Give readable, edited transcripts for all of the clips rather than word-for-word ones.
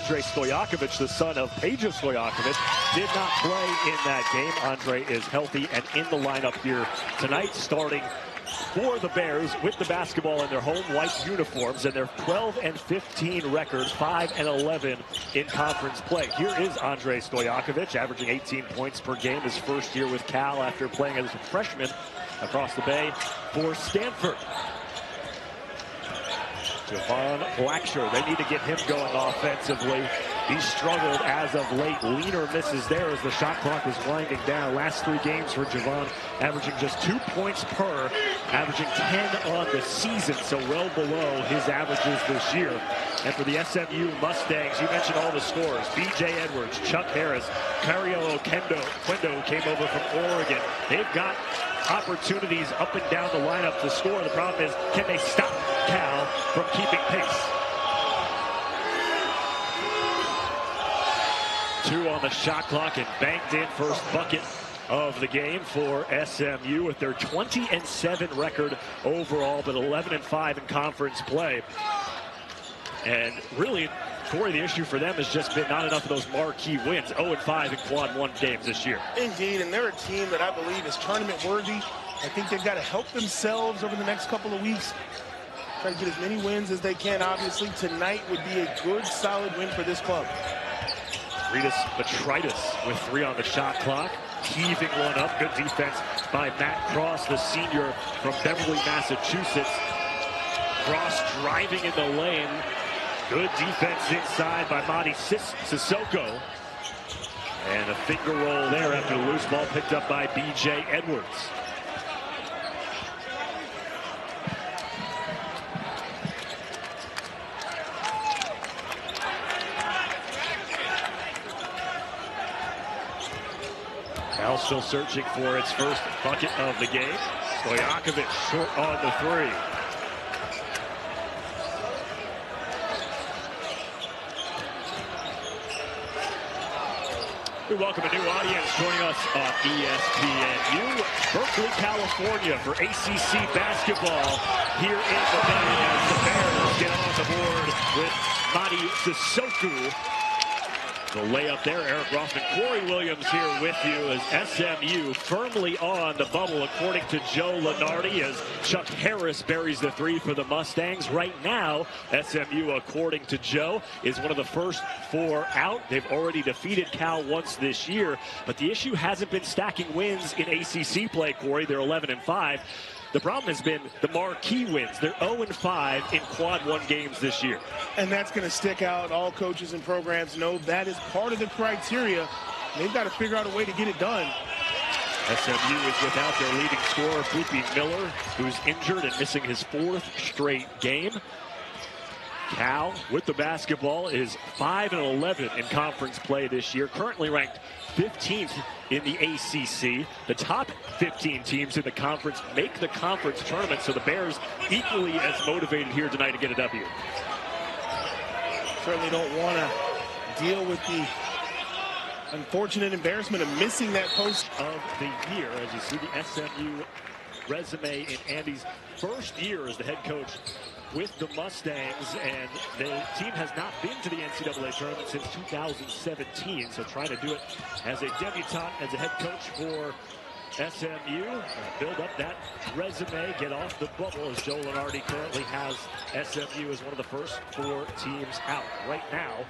Andre Stojakovic, the son of Peja Stojakovic, did not play in that game. Andre is healthy and in the lineup here tonight, starting for the Bears with the basketball in their home white uniforms and their 12-15 record, 5-11 in conference play. Here is Andre Stojakovic, averaging 18 points per game his first year with Cal after playing as a freshman across the bay for Stanford. Javon Blacksher, they need to get him going offensively. He struggled as of late. Leaner misses there as the shot clock was winding down. Last 3 games for Javon, averaging just 2 points per, averaging 10 on the season, so well below his averages this year. And for the SMU Mustangs, you mentioned all the scores. B.J. Edwards, Chuck Harris, Cario Quendo came over from Oregon. They've got opportunities up and down the lineup to score. The problem is, can they stop Cal from keeping pace? 2 on the shot clock and banked in, first bucket of the game for SMU with their 20-7 record overall, but 11-5 in conference play. And really, Corey, the issue for them has just been not enough of those marquee wins. 0-5 in quad 1 games this year. Indeed, and they're a team that I believe is tournament worthy. I think they've got to help themselves over the next couple of weeks. Try to get as many wins as they can. Obviously, tonight would be a good, solid win for this club. Ritas Petritis with 3 on the shot clock. Heaving one up. Good defense by Matt Cross, the senior from Beverly, Massachusetts. Cross driving in the lane. Good defense inside by Madi Sissoko. And a finger roll there after the loose ball picked up by B.J. Edwards. Cal still searching for its first bucket of the game. Stojakovic short on the 3. We welcome a new audience joining us on ESPNU, Berkeley, California, for ACC basketball here in the Bay as the Bears get on the board with Madi Sissoko. The layup there, Eric Rothman. Corey Williams here with you as SMU firmly on the bubble, according to Joe Lunardi, as Chuck Harris buries the 3 for the Mustangs. Right now, SMU, according to Joe, is one of the first 4 out. They've already defeated Cal once this year, but the issue hasn't been stacking wins in ACC play, Corey. They're 11-5. The problem has been the marquee wins. They're 0-5 in quad 1 games this year. And that's going to stick out. All coaches and programs know that is part of the criteria. They've got to figure out a way to get it done. SMU is without their leading scorer, Felipe Miller, who's injured and missing his 4th straight game. Cal, with the basketball, is 5-11 in conference play this year, currently ranked 15th in the ACC. The top 15 teams in the conference make the conference tournament, so the Bears equally as motivated here tonight to get a W. Certainly don't want to deal with the unfortunate embarrassment of missing that post of the year, as you see the SMU resume in Andy's first year as the head coach with the Mustangs, and the team has not been to the NCAA tournament since 2017, so trying to do it as a debutante, as a head coach for SMU, build up that resume, get off the bubble, as Joe Lunardi currently has SMU as one of the first 4 teams out. Right now,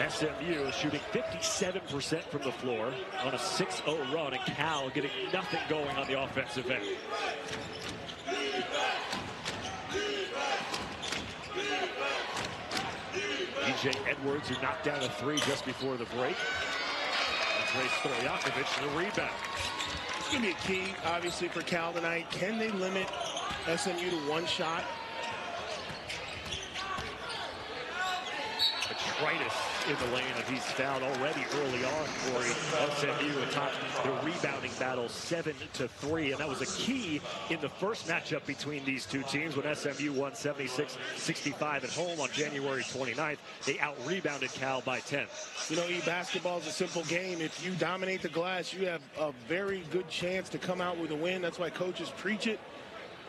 SMU is shooting 57% from the floor on a 6-0 run, and Cal getting nothing going on the offensive end. B.J. Edwards, who knocked down a 3 just before the break. Andre Stojakovic, the rebound. It's going to be a key, obviously, for Cal tonight. Can they limit SMU to 1 shot? Petritis in the lane, and he's fouled already early on, Corey. SMU atop the rebounding battle 7-3, and that was a key in the first matchup between these 2 teams when SMU won 76-65 at home on January 29th. They out-rebounded Cal by 10. You know, basketball is a simple game. If you dominate the glass, you have a very good chance to come out with a win. That's why coaches preach it.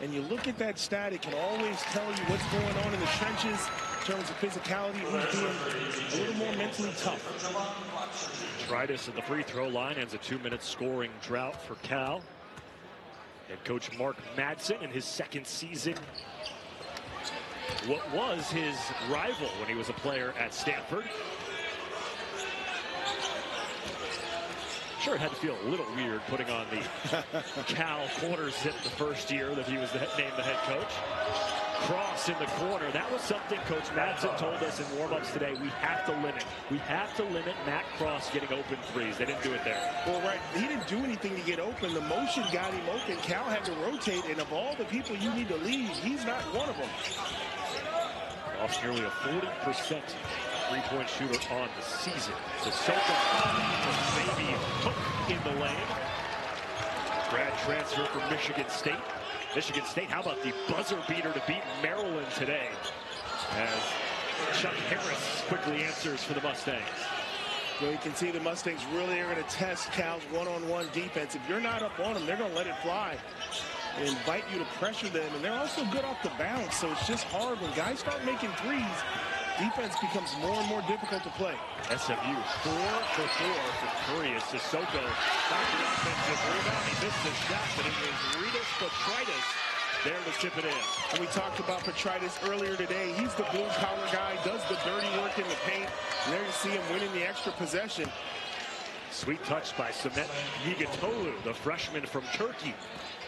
And you look at that stat, it can always tell you what's going on in the trenches in terms of physicality, who's being a little more mentally tough. Detritus at the free throw line ends a 2-minute scoring drought for Cal. Head coach Mark Madsen in his second season. What was his rival when he was a player at Stanford. Sure, it had to feel a little weird putting on the Cal corner zip the first year that he was named the head coach. Cross in the corner. That was something Coach Madsen told us in warm-ups today. We have to limit. We have to limit Matt Cross getting open threes. They didn't do it there. Well, right. He didn't do anything to get open. The motion got him open. Cal had to rotate, and of all the people you need to lead, he's not one of them. Cross nearly a 40% three-point shooter on the season. Sissoko, maybe hook in the lane. Grad transfer from Michigan State. Michigan State, how about the buzzer beater to beat Maryland today? As Chuck Harris quickly answers for the Mustangs. Well, you can see the Mustangs really are going to test Cal's one-on-one defense. If you're not up on them, they're going to let it fly and invite you to pressure them. And they're also good off the bounce, so it's just hard. When guys start making threes, defense becomes more and more difficult to play. SMU 4 for 4 from 3 as Sissoko stopped the offensive rebound. He missed the shot, but it was Detritus there to tip it in. And we talked about Detritus earlier today. He's the blue-collar guy, does the dirty work in the paint. And there you see him winning the extra possession. Sweet touch by Samet Yigitolu, the freshman from Turkey.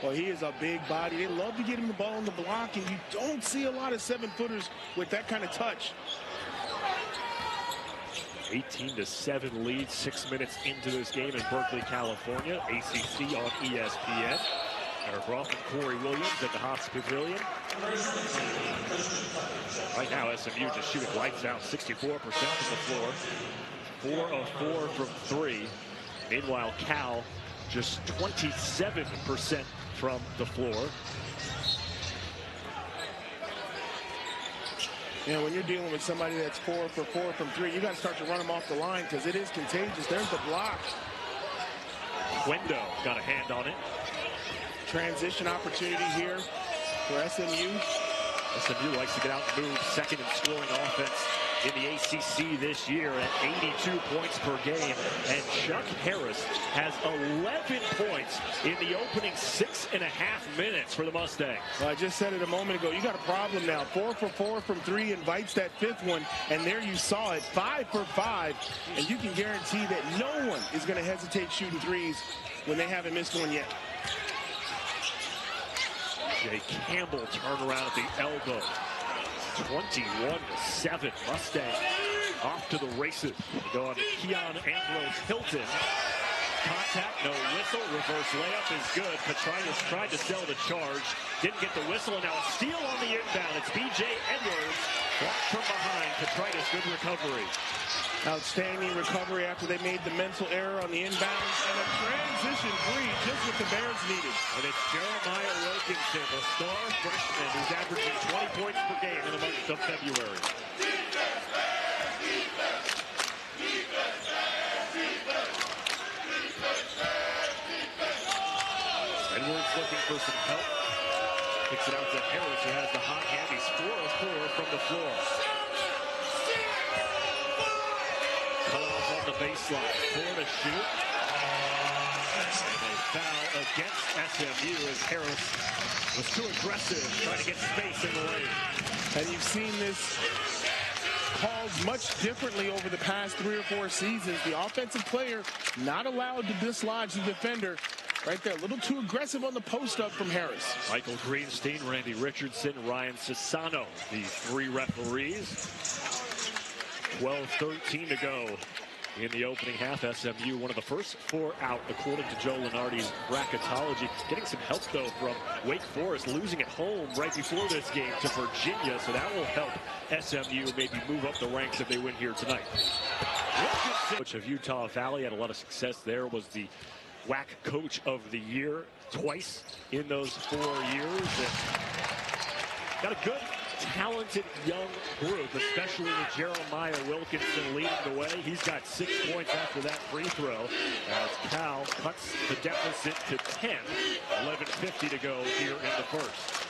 Well, he is a big body. They love to get him the ball on the block, and you don't see a lot of 7-footers with that kind of touch. 18-7 lead, 6 minutes into this game in Berkeley, California. ACC on ESPN. Eric Roth and Corey Williams at the Hofstra Pavilion. Right now, SMU just shooting lights out, 64% from the floor. 4 of 4 from 3. Meanwhile, Cal just 27% from the floor. You know, when you're dealing with somebody that's 4 for 4 from 3, you got to start to run them off the line because it is contagious. There's the block. Wendo got a hand on it. Transition opportunity here for SMU. SMU likes to get out and move, second in scoring offense in the ACC this year at 82 points per game. And Chuck Harris has 11 points in the opening 6.5 minutes for the Mustangs. Well, I just said it a moment ago. You got a problem now. 4 for 4 from 3 invites that 5th one. And there you saw it, 5 for 5. And you can guarantee that no one is going to hesitate shooting threes when they haven't missed one yet. Jay Campbell turnaround at the elbow. 21-7. Mustang off to the races. They go on to Keon Ambrose Hilton. Contact, no whistle. Reverse layup is good. Detritus tried to sell the charge. Didn't get the whistle, and now a steal on the inbound. It's B.J. Edwards. Blocked from behind. Detritus, good recovery. Outstanding recovery after they made the mental error on the inbounds. And a transition three, just what the Bears needed. And it's Jeremiah Wilkinson, a star freshman who's averaging 20 points per game in the month of February. Edwards looking for some help. Kicks it out to Harris, who has the hot hand. He's 4 of 4 from the floor. Cut off on the baseline. 4 to shoot. And a foul against SMU as Harris was too aggressive, trying to get space in the lane. And you've seen this called much differently over the past 3 or 4 seasons. The offensive player not allowed to dislodge the defender. Right there, a little too aggressive on the post-up from Harris. Michael Greenstein, Randy Richardson, Ryan Sassano, the 3 referees. 12-13 to go in the opening half. SMU, one of the first 4 out, according to Joe Lunardi's bracketology. Getting some help, though, from Wake Forest, losing at home right before this game to Virginia, so that will help SMU maybe move up the ranks if they win here tonight. Coach of Utah Valley, had a lot of success there, was the WAC Coach of the Year twice in those 4 years. And got a good, talented young group, especially with Jeremiah Wilkinson leading the way. He's got 6 points after that free throw as Cal cuts the deficit to 10. 11:50 to go here in the first.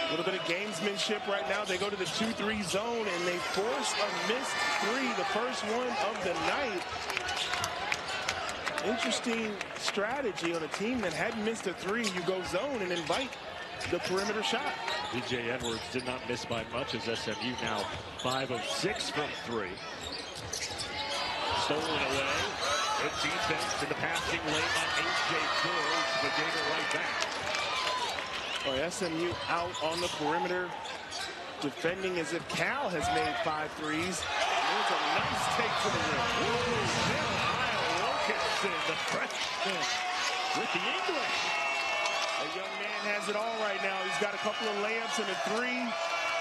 A little bit of gamesmanship right now. They go to the 2-3 zone, and they force a missed three, the first one of the night. Interesting strategy on a team that hadn't missed a three. You go zone and invite the perimeter shot. DJ Edwards did not miss by much as SMU now 5 of 6 from 3. Stolen away. Good defense in the passing lane on A.J. George, but gave it right back. Boy, SMU out on the perimeter, defending as if Cal has made 5 threes. There's a nice take to the rim. The freshman with the English. A young man has it all right now. He's got a couple of layups and a three.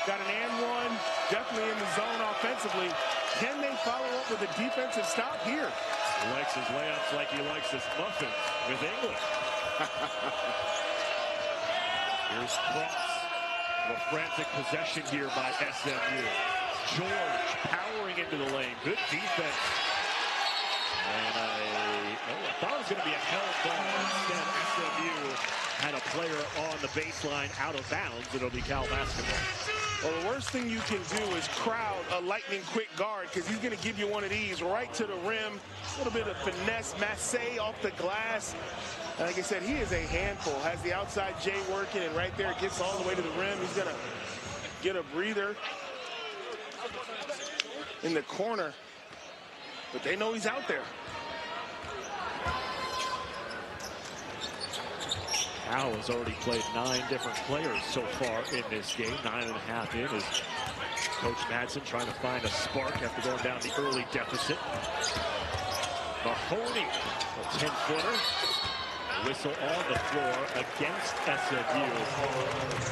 Got an and one. Definitely in the zone offensively. Can they follow up with a defensive stop here? He likes his layups like he likes his muffins with English. Here's Cross. A frantic possession here by SMU. George powering into the lane. Good defense. And I thought it was going to be a held ball. Instead, SMU had a player on the baseline out of bounds. It'll be Cal basketball. Well, the worst thing you can do is crowd a lightning quick guard, because he's going to give you one of these right to the rim. A little bit of finesse, masse off the glass. And like I said, he is a handful. Has the outside J working, and right there gets all the way to the rim. He's going to get a breather in the corner. But they know he's out there. Cal has already played 9 different players so far in this game. 9.5 in as Coach Madsen trying to find a spark after going down the early deficit. Mahoney, a 10-footer. Whistle on the floor against SMU.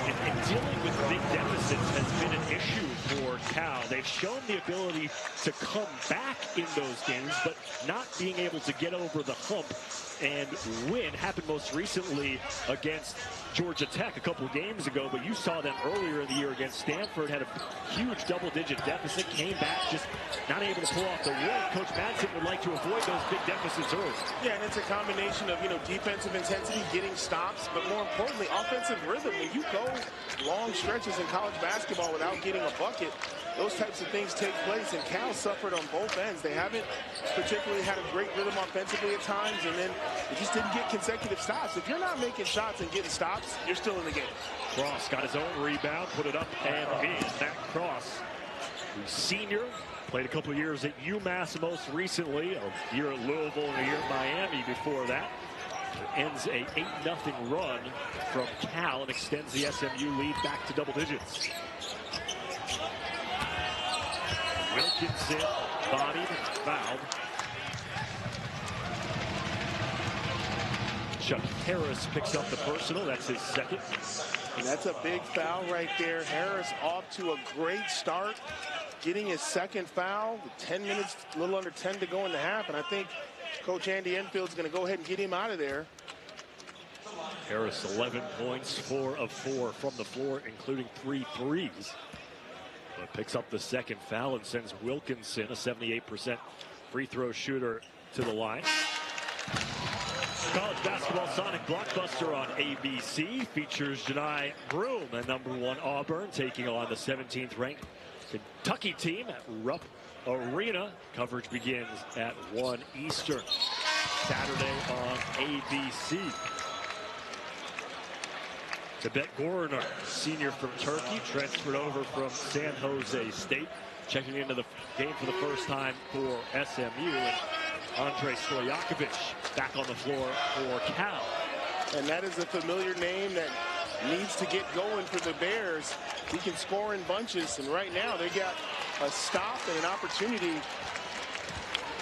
And dealing with big deficits has been an issue for Cal. They've shown the ability to come back in those games, but not being able to get over the hump and win. Happened most recently against Georgia Tech a couple of games ago, but you saw them earlier in the year against Stanford. Had a huge double-digit deficit, came back, just not able to pull off the win. Coach Madsen would like to avoid those big deficits early. Yeah, and it's a combination of, defensive intensity, getting stops, but more importantly, offensive rhythm. When you go long stretches in college basketball without getting a bucket, those types of things take place, and Cal suffered on both ends. They haven't particularly had a great rhythm offensively at times, and then they just didn't get consecutive stops. If you're not making shots and getting stops, you're still in the game. Cross got his own rebound, put it up and in. Matt Cross, who's senior, played a couple years at UMass most recently, a year at Louisville and a year at Miami before that. Ends a 8-0 run from Cal and extends the SMU lead back to double digits. Wilkinson bodied, fouled. Chuck Harris picks up the personal. That's his second. And that's a big foul right there. Harris off to a great start, getting his second foul with 10 minutes, a little under 10 to go in the half. And I think Coach Andy Enfield's going to go ahead and get him out of there. Harris 11 points, 4 of 4 from the floor, including 3 threes. But picks up the second foul and sends Wilkinson, a 78% free throw shooter, to the line. College basketball Sonic Blockbuster on ABC features Janai Broom, the #1 Auburn, taking on the 17th ranked Kentucky team at Rupp Arena. Coverage begins at 1 Eastern, Saturday on ABC. Tibet Gorner, senior from Turkey, transferred over from San Jose State, checking into the game for the first time for SMU. And Andre Stojakovic back on the floor for Cal. And that is a familiar name that needs to get going for the Bears. He can score in bunches, and right now they got a stop and an opportunity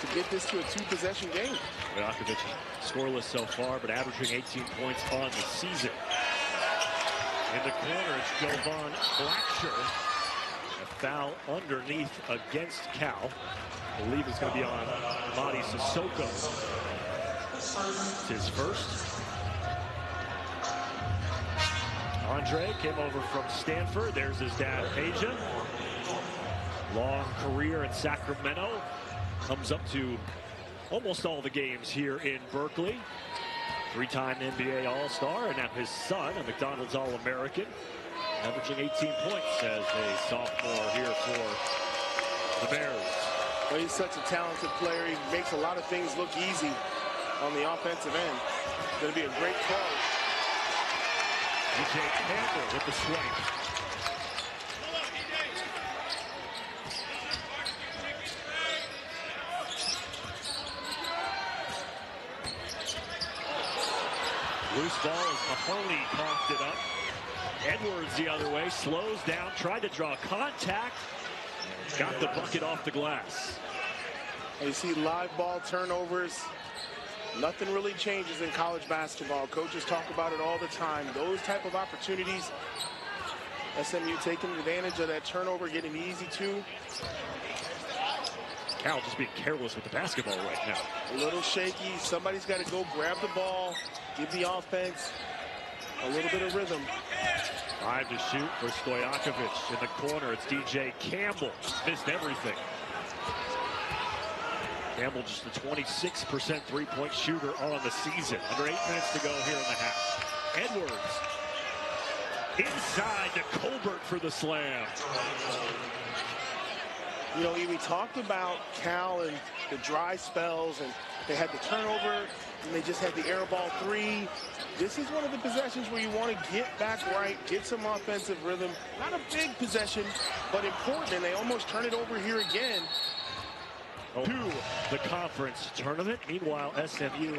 to get this to a 2-possession game. Stojakovic scoreless so far, but averaging 18 points on the season. In the corner, it's Jovan Blacksher. A foul underneath against Cal. I believe it's going to be on Madi Sissoko. It's his first. Andre came over from Stanford. There's his dad, Aja. Long career in Sacramento. Comes up to almost all the games here in Berkeley. 3-time NBA All-Star, and now his son, a McDonald's All-American. averaging 18 points as a sophomore here for the Bears. Well, he's such a talented player. He makes a lot of things look easy on the offensive end. It's going to be a great call. DJ Campbell with the swipe. Loose ball as Mahoney coughed it up. Edwards the other way, slows down, tried to draw contact. Got the bucket off the glass. You see live ball turnovers. Nothing really changes in college basketball. Coaches talk about it all the time. Those type of opportunities. SMU taking advantage of that turnover, getting easy two. Cal just being careless with the basketball right now. A little shaky. Somebody's got to go grab the ball, give the offense a little bit of rhythm. 5 to shoot for Stojakovic. In the corner, it's DJ Campbell. Missed everything. Campbell just a 26% three-point shooter on the season. Under 8 minutes to go here in the half. Edwards inside to Colbert for the slam. You know, we talked about Cal and the dry spells, and they had the turnover, and they just had the air ball three. This is one of the possessions where you want to get back right, get some offensive rhythm. Not a big possession, but important, and they almost turn it over here again. To the conference tournament. Meanwhile, SMU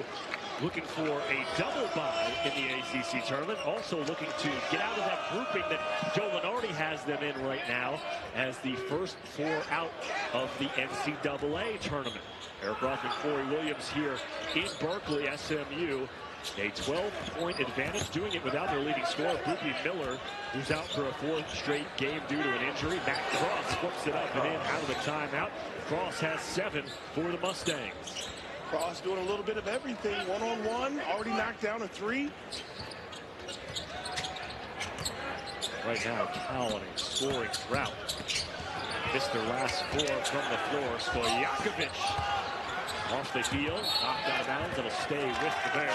looking for a double bye in the ACC tournament. Also looking to get out of that grouping that Joe Lenardi has them in right now as the first 4 out of the NCAA tournament. Eric Rothman, Corey Williams here in Berkeley. SMU a 12-point advantage, doing it without their leading scorer, Boopy Miller, who's out for a 4th straight game due to an injury. Matt Cross flips it up and in out of the timeout. Cross has 7 for the Mustangs. Cross doing a little bit of everything, one-on-one, already knocked down a 3. Right now, Cal on a scoring drought. Missed their last 4 from the floor. Stojakovic off the heel, knocked out of bounds. It'll stay with the Bears.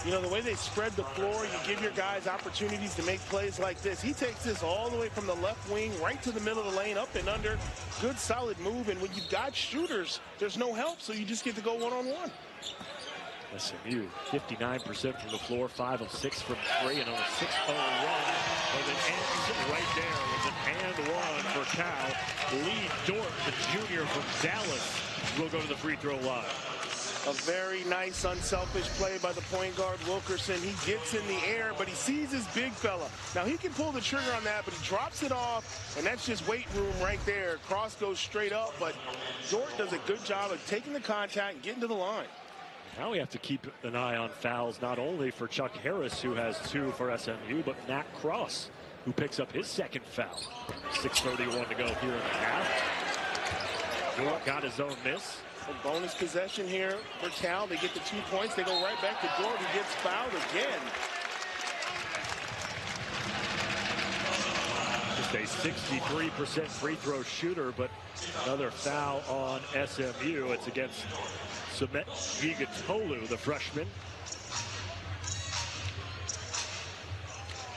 You know, the way they spread the floor, you give your guys opportunities to make plays like this. He takes this all the way from the left wing right to the middle of the lane, up and under. Good, solid move. And when you've got shooters, there's no help, so you just get to go one-on-one. SMU, 59% from the floor, 5 of 6 from 3, and on a 6-0 run. But it ends right there with an and one for Cal. Lee Dort, the junior from Dallas, will go to the free throw line. A very nice, unselfish play by the point guard, Wilkerson. He gets in the air, but he sees his big fella. Now, he can pull the trigger on that, but he drops it off, and that's just weight room right there. Cross goes straight up, but Dort does a good job of taking the contact and getting to the line. Now we have to keep an eye on fouls, not only for Chuck Harris, who has 2 for SMU, but Matt Cross, who picks up his 2nd foul. 6:31 to go here in the half. Dort got his own miss. A bonus possession here for Cal. They get the 2 points. They go right back to Dort, who gets fouled again. Just a 63% free throw shooter, but another foul on SMU. It's against Sumet Gigatolu, the freshman.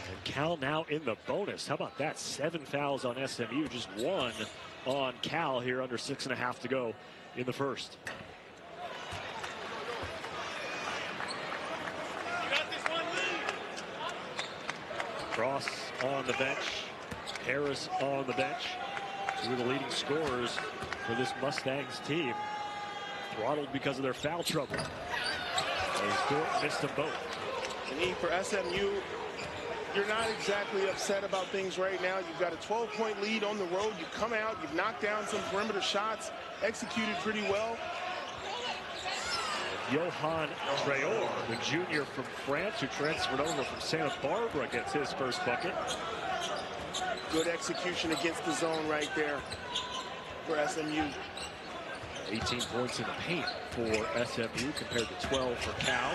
And Cal now in the bonus. How about that? 7 fouls on SMU, just 1 on Cal here under 6.5 to go in the first. Cross on the bench. Harris on the bench. 2 of the leading scorers for this Mustangs team. Throttled because of their foul trouble. As Dort missed them both. And for SMU, you're not exactly upset about things right now. You've got a 12-point lead on the road. You come out, you've knocked down some perimeter shots, executed pretty well. Johan Traore, the junior from France who transferred over from Santa Barbara, gets his first bucket. Good execution against the zone right there for SMU. 18 points in the paint for SMU compared to 12 for Cal.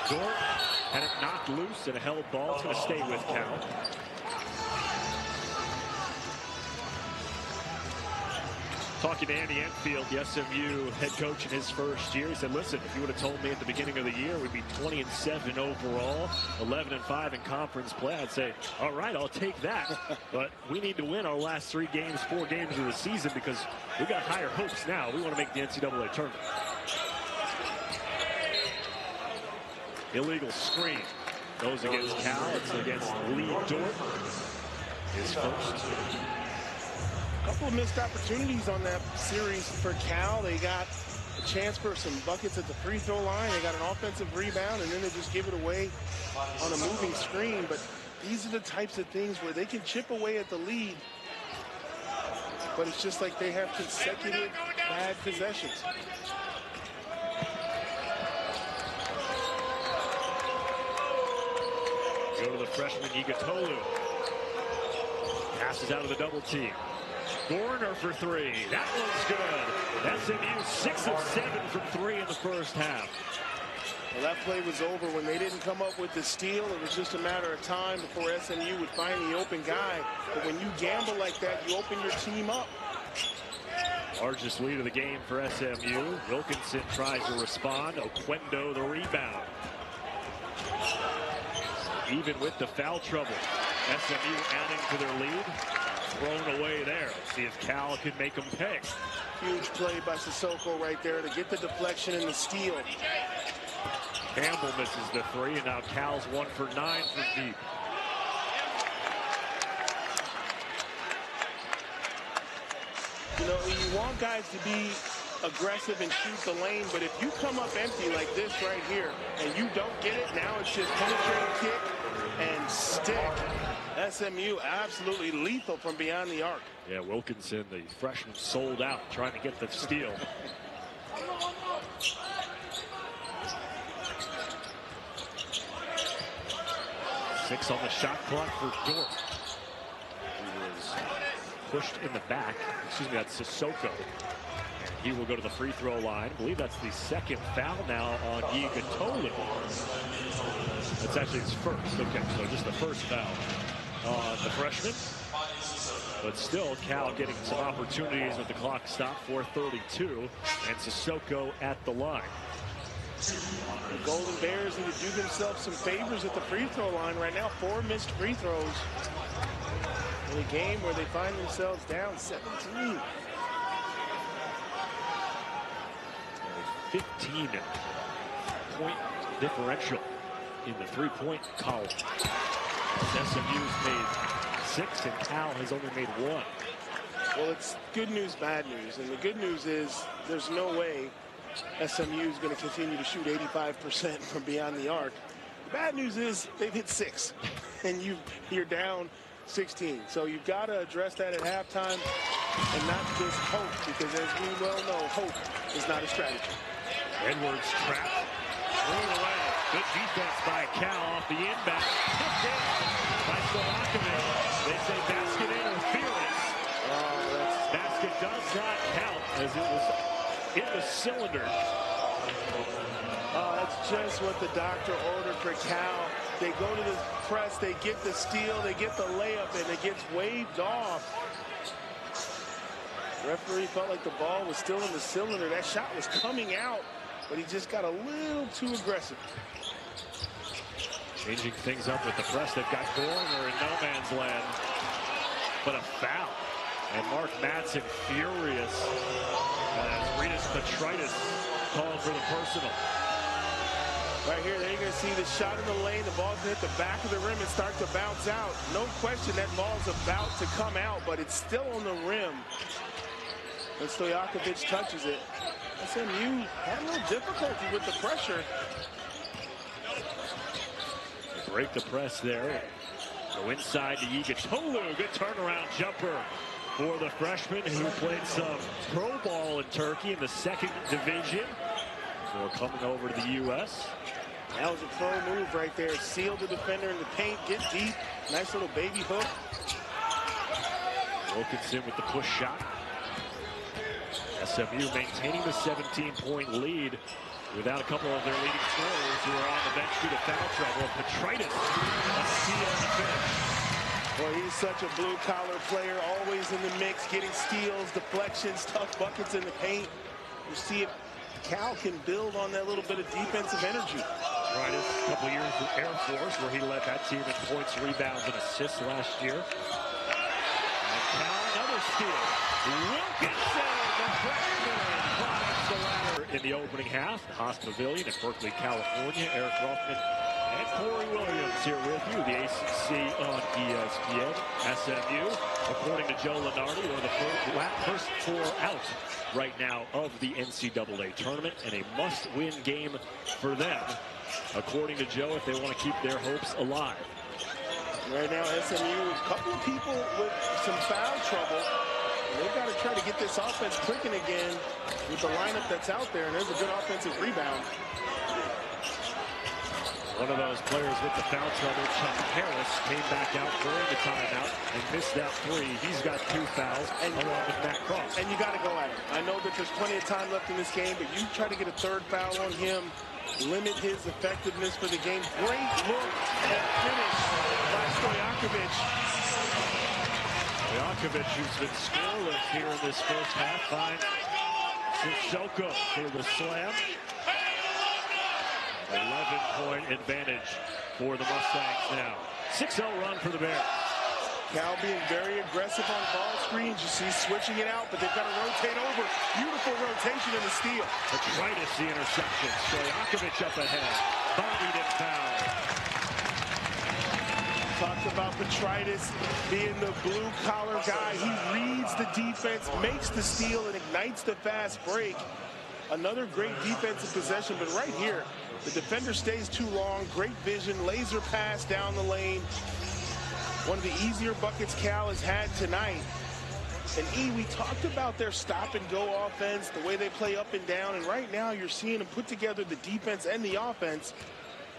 Dort had it knocked loose and a held ball. It's going to stay with Cal. Talking to Andy Enfield, the SMU head coach in his first year, he said, listen, if you would have told me at the beginning of the year we'd be 20-7 overall, 11-5 in conference play, I'd say, all right, I'll take that. But we need to win our last 4 games of the season because we got higher hopes now. We want to make the NCAA tournament. Illegal screen. Goes against Cal. It's against Lee Dort. His first. A couple of missed opportunities on that series for Cal. They got a chance for some buckets at the free throw line. They got an offensive rebound, and then they just give it away on a moving screen. But these are the types of things where they can chip away at the lead, but it's just like they have consecutive bad possessions. Go to the freshman, Igitolu. Passes out of the double team. Gorner for 3. That one's good. SMU 6 of 7 from 3 in the first half. Well, that play was over when they didn't come up with the steal. It was just a matter of time before SMU would find the open guy. But when you gamble like that, you open your team up. Largest lead of the game for SMU. Wilkinson tries to respond. Oquendo the rebound. Even with the foul trouble, SMU adding to their lead. Thrown away there. See if Cal can make them pay. Huge play by Sissoko right there to get the deflection and the steal. Campbell misses the 3, and now Cal's 1 for 9 from deep. You know, you want guys to be aggressive and shoot the lane, but if you come up empty like this right here and you don't get it, now it's just penetrating kick and stick. SMU absolutely lethal from beyond the arc. Yeah, Wilkinson, the freshman, sold out trying to get the steal. Six on the shot clock for Dort, who was pushed in the back. Excuse me, that's Sissoko. He will go to the free throw line. I believe that's the second foul now on Igitolu. That's actually his first. Okay, so just the first foul on the freshman. But still, Cal getting some opportunities with the clock stopped, 4:32, and Sissoko at the line. The Golden Bears need to do themselves some favors at the free throw line right now. 4 missed free throws in a game where they find themselves down 17. 15-point differential in the three-point column. SMU's made 6 and Cal has only made 1. Well, it's good news, bad news. And the good news is there's no way SMU is going to continue to shoot 85% from beyond the arc. The bad news is they've hit 6 and you're down 16. So you've got to address that at halftime and not just hope, because as we well know, hope is not a strategy. Edwards trapped. Thrown away. Good defense by Cal off the inbound. Tipped in by Stojakovic. They say basket interference. Basket does not count as it was in the cylinder. That's just what the doctor ordered for Cal. They go to the press, they get the steal, they get the layup, and it gets waved off. The referee felt like the ball was still in the cylinder. That shot was coming out, but he just got a little too aggressive. Changing things up with the press. They've got Gorner in no man's land. But a foul. And Mark Madsen furious as Ritas Petritis calling for the personal. Right here, they're going to see the shot in the lane. The ball's going to hit the back of the rim and start to bounce out. No question that ball's about to come out, but it's still on the rim. When Stojakovic touches it, SMU had a little difficulty with the pressure. Break the press there. Go inside to Igitolu. Good turnaround jumper for the freshman who played some pro ball in Turkey in the 2nd division before coming over to the U.S. That was a pro move right there. Seal the defender in the paint, get deep. Nice little baby hook. Wilkinson with the push shot. SMU maintaining the 17-point lead without a couple of their leading scorers who are on the bench due to foul trouble. Petritis, a steal and a finish. Well, he's such a blue-collar player, always in the mix, getting steals, deflections, tough buckets in the paint. You see if Cal can build on that little bit of defensive energy. Right, a couple of years with Air Force, where he led that team in points, rebounds, and assists last year. And Cal, another steal. Wilkinson, the freshman, climbs the ladder in the opening half. The Haas Pavilion in Berkeley, California. Eric Ruffman and Corey Williams here with you. The ACC on ESPN. SMU, according to Joe Lunardi, one of the first four out right now of the NCAA tournament, and a must-win game for them, according to Joe, if they want to keep their hopes alive. Right now, SMU, a couple of people with some foul trouble. They've got to try to get this offense clicking again with the lineup that's out there, and there's a good offensive rebound. One of those players with the foul trouble, Chuck Harris, came back out during the timeout and missed that three. He's got 2 fouls, along with Matt Cross. And you got to go at it. I know that there's plenty of time left in this game, but you try to get a third foul on him, limit his effectiveness for the game. Great look and finish by Stojakovic. Stojakovic, who's been scoreless here in this first half, finds Sissoko for the slam. 11-point advantage for the Mustangs now. 6-0 run for the Bears. Cal being very aggressive on ball screens. You see switching it out, but they've got to rotate over. Beautiful rotation in the steal. Petritis the interception. Stojakovic up ahead. Bodied and fouled. Talked about Petritis being the blue-collar guy. He reads the defense, makes the steal, and ignites the fast break. Another great defensive possession, but right here, the defender stays too long. Great vision, laser pass down the lane. One of the easier buckets Cal has had tonight. And we talked about their stop-and-go offense, the way they play up and down, and right now you're seeing them put together the defense and the offense.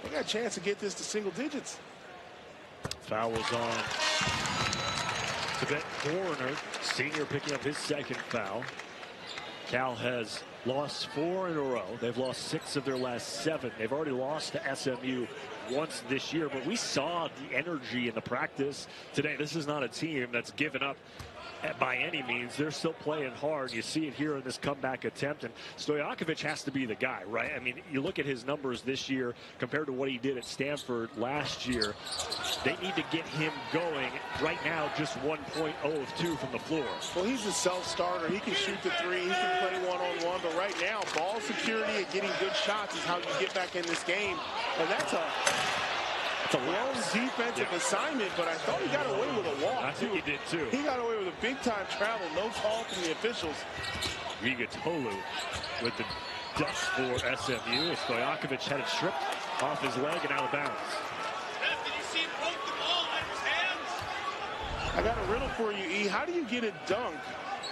They got a chance to get this to single digits. Foul was on Tibet Coroner, senior, picking up his second foul. Cal has lost 4 in a row. They've lost 6 of their last 7. They've already lost to SMU once this year, but we saw the energy in the practice today. This is not a team that's given up by any means. They're still playing hard. You see it here in this comeback attempt, and Stojakovic has to be the guy, right? I mean, you look at his numbers this year compared to what he did at Stanford last year. They need to get him going. Right now, just 1.0 of 2 from the floor. Well, he's a self-starter. He can shoot the 3. He can play one-on-one, but right now, ball security and getting good shots is how you get back in this game, and that's a lone defensive assignment, but I thought he got away with a walk. I think he did too. He got away with a big-time travel. No call from the officials. Rigatolu with the dust for SMU. Stojakovic had it stripped off his leg and out of bounds. Did you see him poke the ball out of his hands? I got a riddle for you, E. How do you get a dunk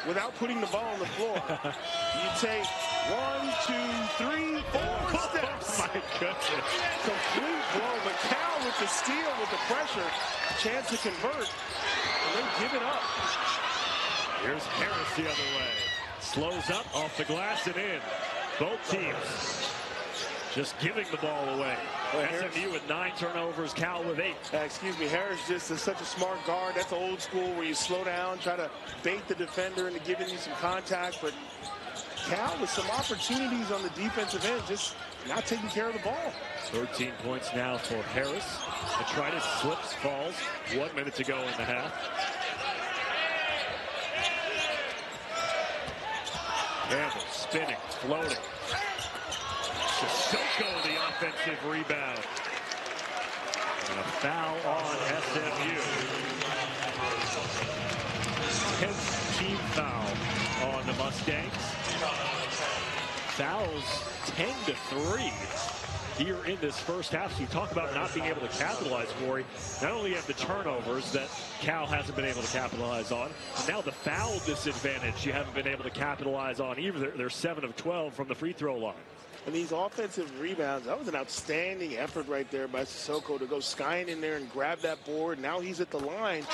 without putting the ball on the floor? You take 1, 2, 3, 4 steps. Oh my goodness. Complete blow, but Cal with the steal, with the pressure, chance to convert, and they give it up. Here's Harris the other way. Slows up, off the glass and in. Both teams just giving the ball away. SMU with 9 turnovers, Cal with 8. Excuse me, Harris just is such a smart guard. That's old school where you slow down, try to bait the defender into giving you some contact, but Cal with some opportunities on the defensive end, just not taking care of the ball. 13 points now for Harris. Petritis slips, falls. 1 minute to go in the half. Campbell spinning, floating. Sissoko the offensive rebound. And a foul on SMU. 10th team foul on the Mustangs. Fouls 10-3 here in this first half. So you talk about not being able to capitalize, Corey. Not only have the turnovers that Cal hasn't been able to capitalize on, now the foul disadvantage you haven't been able to capitalize on either. They're 7 of 12 from the free throw line. And these offensive rebounds, that was an outstanding effort right there by Sissoko to go skying in there and grab that board. Now he's at the line,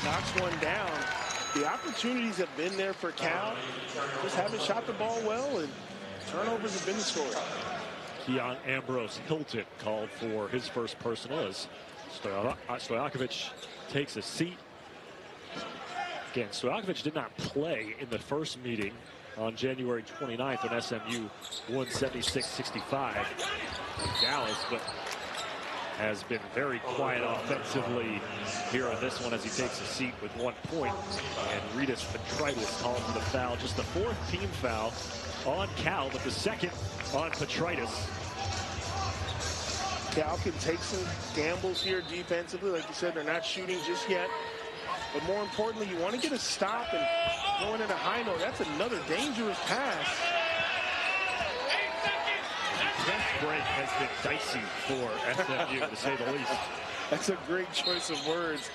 knocks one down. The opportunities have been there for Cal, just haven't shot the ball well, and turnovers have been the story. Keon Ambrose Hilton called for his first personal as Stojakovic takes a seat. Again, Stojakovic did not play in the first meeting on January 29th when SMU won 76-65 in Dallas, but has been very quiet offensively here on this one as he takes a seat with 1 point. And Rytis Petritis called for the foul. Just the 4th team foul on Cal, but the 2nd on Petritis. Cal can take some gambles here defensively. Like you said, they're not shooting just yet. But more importantly, you want to get a stop and going in a high note. That's another dangerous pass. The press break has been dicey for SMU, to say the least. That's a great choice of words.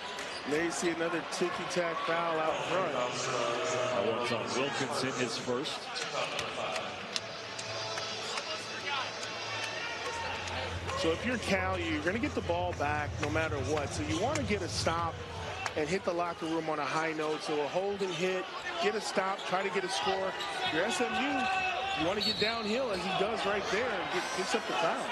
There you see another ticky-tack foul out front. That one's on Wilkinson, his first. So if you're Cal, you're going to get the ball back no matter what. So you want to get a stop and hit the locker room on a high note. So a hold and hit, get a stop, try to get a score. Your SMU, you want to get downhill as he does right there and picks up the foul.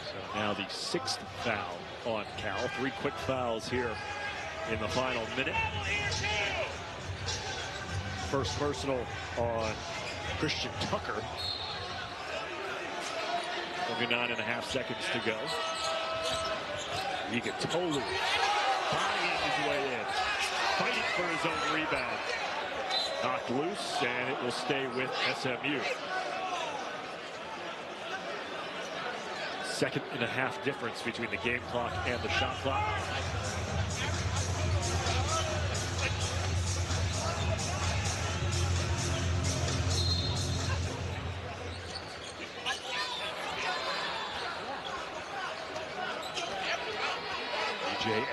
So now the 6th foul on Cal. 3 quick fouls here in the final minute. First personal on Christian Tucker. Only 9.5 seconds to go. Yigatolu buying his way in, fighting for his own rebound. Knocked loose, and it will stay with SMU. 2.5 difference between the game clock and the shot clock.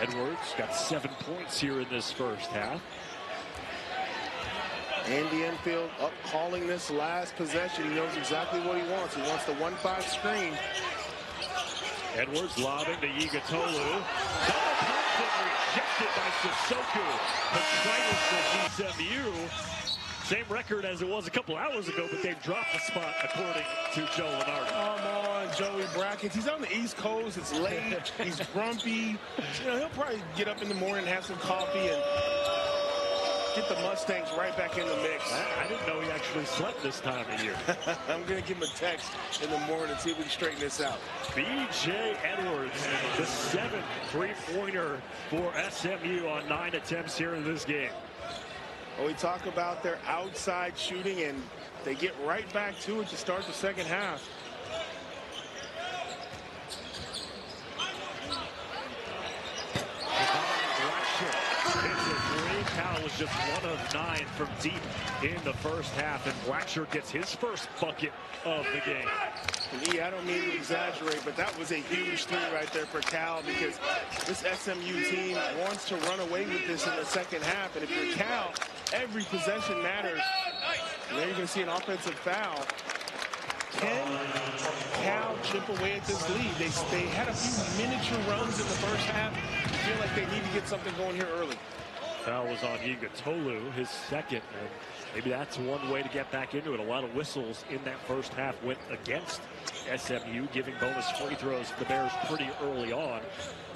Edwards got 7 points here in this first half. Andy Enfield up calling this last possession. He knows exactly what he wants. He wants the 1-5 screen. Edwards lobbing to Yigatolu. Double pumped rejected by Sissoko. Petritis for SMU. Same record as it was a couple hours ago, but they've dropped the spot according to Joe Lenardi. Come on, Joey Brackets. He's on the East Coast. It's late. He's grumpy. You know, he'll probably get up in the morning, have some coffee, and get the Mustangs right back in the mix. I didn't know he actually slept this time of year. I'm going to give him a text in the morning and see if we can straighten this out. B.J. Edwards, the 7th three-pointer for SMU on 9 attempts here in this game. Well, we talk about their outside shooting, and they get right back to it to start the second half. Cal was just 1 of 9 from deep in the first half, and Blackshirt gets his first bucket of the game. Yeah, I don't mean to exaggerate, but that was a huge three right there for Cal, because this SMU team wants to run away with this in the second half. And if you're Cal, every possession matters. And there you're going to see an offensive foul. Can Cal chip away at this lead? They had a few miniature runs in the first half. I feel like they need to get something going here early. Foul was on Yigatolu, his 2nd, and maybe that's one way to get back into it. A lot of whistles in that first half went against SMU, giving bonus free throws to the Bears pretty early on.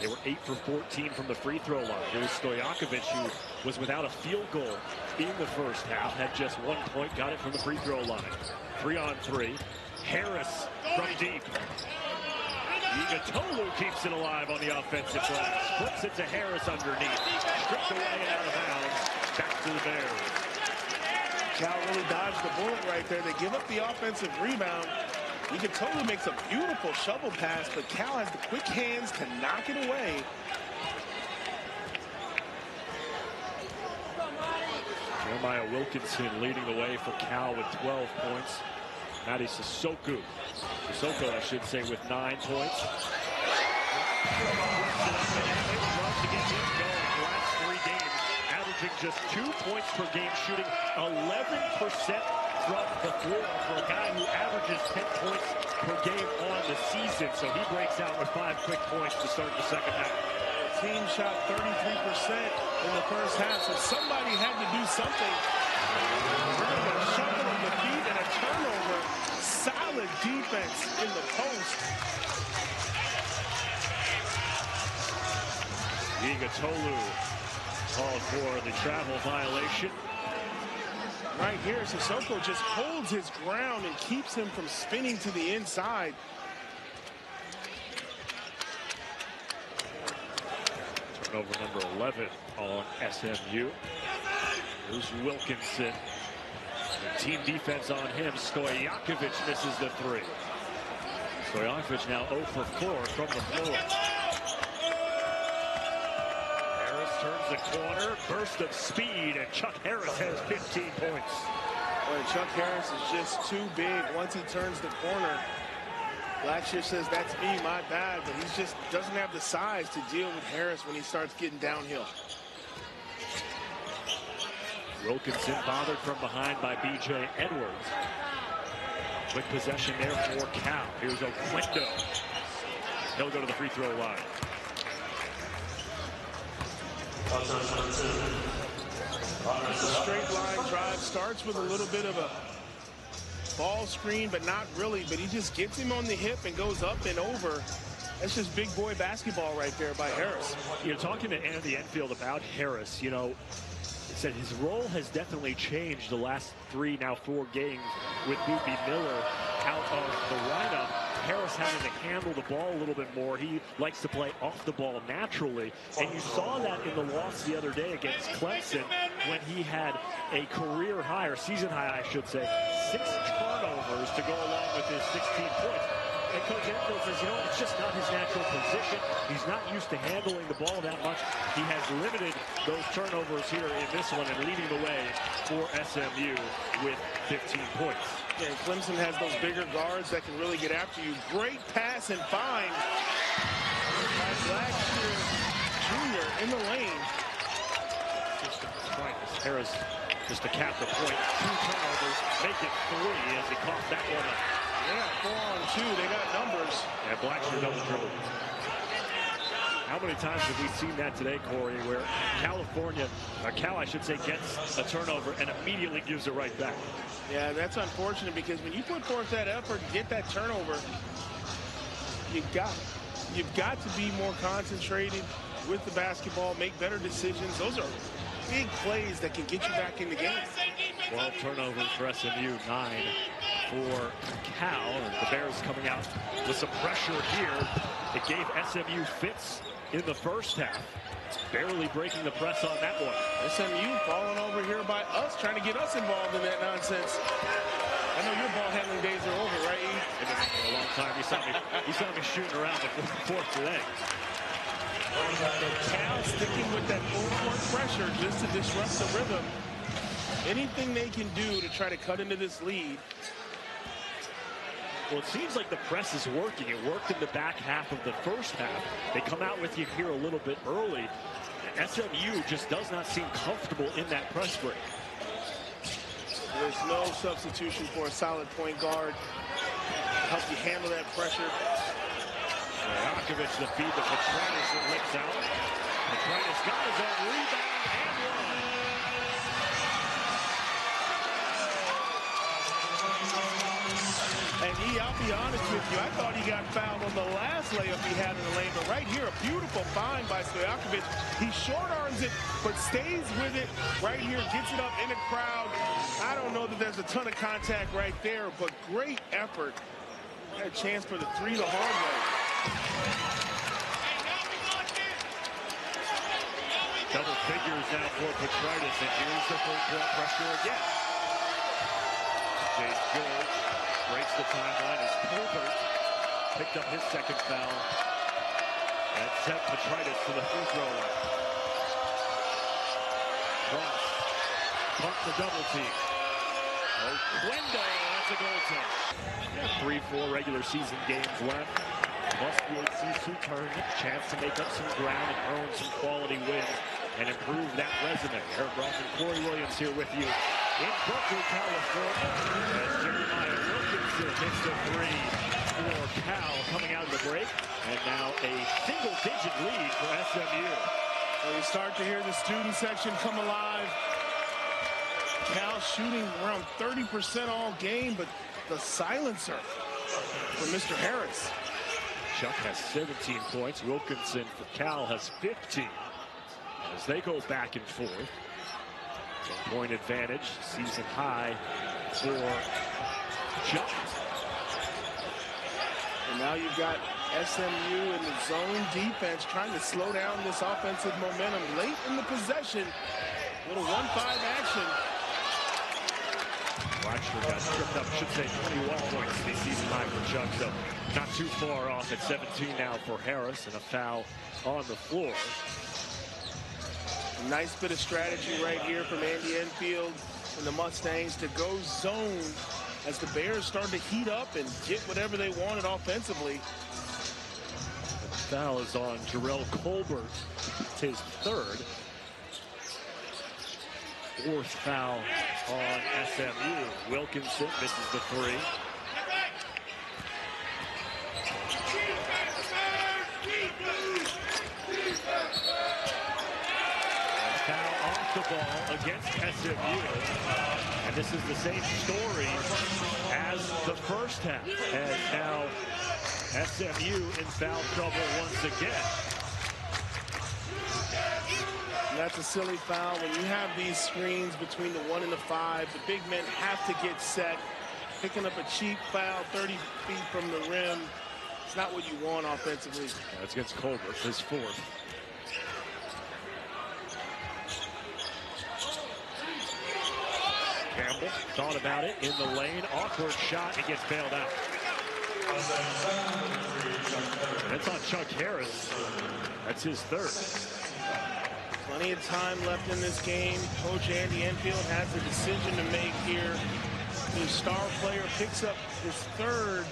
They were 8 for 14 from the free throw line. Here's Stojakovic, who was without a field goal in the first half, had just 1 point, got it from the free throw line. 3-on-3. Harris from deep. Yigatolu keeps it alive on the offensive glass. Flips it to Harris underneath. Stripped away and out of bounds. Back to the Bears. Cal really dodged the bullet right there. They give up the offensive rebound. Yigatolu makes a beautiful shovel pass, but Cal has the quick hands to knock it away. Jeremiah Wilkinson leading the way for Cal with 12 points. Matty Sissoko, I should say, with 9 points. Last 3 games, averaging just 2 points per game, shooting 11% from the floor for a guy who averages 10 points per game on the season. So he breaks out with 5 quick points to start the second half. The team shot 33% in the first half, so somebody had to do something. We're going to get a shuffle on the feet and a turnover. Solid defense in the post. Igatolu called for the travel violation. Right here, Sissoko just holds his ground and keeps him from spinning to the inside. Turnover number 11 on SMU. Here's Wilkinson. The team defense on him. Stojakovic misses the three. Stojakovic now 0 for 4 from the floor. Harris turns the corner. Burst of speed, and Chuck Harris has 15 points. Boy, Chuck Harris is just too big once he turns the corner. Blackshear says, that's me, my bad, but he just doesn't have the size to deal with Harris when he starts getting downhill. Wilkinson bothered from behind by B.J. Edwards. Quick possession there for Cal. Here's Oquendo. He'll go to the free throw line. The straight line drive starts with a little bit of a ball screen, but not really. But he just gets him on the hip and goes up and over. That's just big boy basketball right there by Harris. You're talking to Andy Enfield about Harris. You know, he said his role has definitely changed the last 3, now 4 games with Boopy Miller out of the lineup. Harris having to handle the ball a little bit more. He likes to play off the ball naturally. And you saw that in the loss the other day against Clemson when he had a career high, or season high, I should say, 6 turnovers to go along with his 16 points. And Coach Enfield says, you know, it's just not his natural position. He's not used to handling the ball that much. He has limited those turnovers here in this one and leading the way for SMU with 15 points. Yeah, Clemson has those bigger guards that can really get after you. Great pass and find by Blackshear Jr. in the lane. Harris just to cap the point. 2 turnovers, make it 3 as he caught that one up. Yeah, 4 on 2. They got numbers. And Blackshear double dribble. How many times have we seen that today, Corey, where Cal, I should say, gets a turnover and immediately gives it right back? Yeah, that's unfortunate because when you put forth that effort to get that turnover, you've got to be more concentrated with the basketball, make better decisions. Those are big plays that can get you back in the game. 12 turnovers for SMU, 9 for Cal. And the Bears coming out with some pressure here. It gave SMU fits in the first half. Barely breaking the press on that one. SMU falling over here by us, trying to get us involved in that nonsense. I know your ball handling days are over, right, E? It's been for a long time. You saw me shooting around the fourth today. Cal sticking with that full court pressure just to disrupt the rhythm. Anything they can do to try to cut into this lead. Well, it seems like the press is working. It worked in the back half of the first half. They come out with you here a little bit early. SMU just does not seem comfortable in that press break. There's no substitution for a solid point guard. Help you handle that pressure. Stojakovic the feed to Petranis that licks out. Petranis got his own rebound and one. And E, I'll be honest with you, I thought he got fouled on the last layup he had in the lane, but right here, a beautiful find by Stojakovic. He short arms it, but stays with it right here, gets it up in the crowd. I don't know that there's a ton of contact right there, but great effort. Had a chance for the 3 the hard way. Double figures now for Petranis, and here's the full court pressure again. Jay George breaks the timeline as Colbert picked up his second foul and sent Petranis to the free throw line. Cross, pump the double team. Oquendo, that's a goaltender. 3-4 regular season games left. Plus the ACC tournament, chance to make up some ground and earn some quality wins and improve that resume. Eric Roth and Corey Williams here with you in Berkeley, California. As Jeremiah Wilkinson hits the 3 for Cal coming out of the break. And now a single-digit lead for SMU. Well, we start to hear the student section come alive. Cal shooting around 30% all game, but the silencer for Mr. Harris. Chuck has 17 points. Wilkinson for Cal has 15. As they go back and forth. 10-point advantage, season high for Chuck. And now you've got SMU in the zone defense trying to slow down this offensive momentum late in the possession. Little 1-5 action. Blacksher got stripped up, should say 21 points. The season high for Chuck, so not too far off at 17 now for Harris, and a foul on the floor. A nice bit of strategy right here from Andy Enfield and the Mustangs to go zone as the Bears start to heat up and get whatever they wanted offensively. The foul is on Jarrell Colbert. It's his third. Fourth foul on SMU. Wilkinson misses the three. Foul off the ball against SMU. And this is the same story as the first half. And now SMU in foul trouble once again. And that's a silly foul. When you have these screens between the 1 and the 5, the big men have to get set. Picking up a cheap foul 30 feet from the rim. It's not what you want offensively. That's against Colbert, his fourth. Campbell thought about it in the lane. Awkward shot. It gets bailed out. And it's on Chuck Harris. That's his third. Plenty of time left in this game. Coach Andy Enfield has a decision to make here. His star player picks up his third.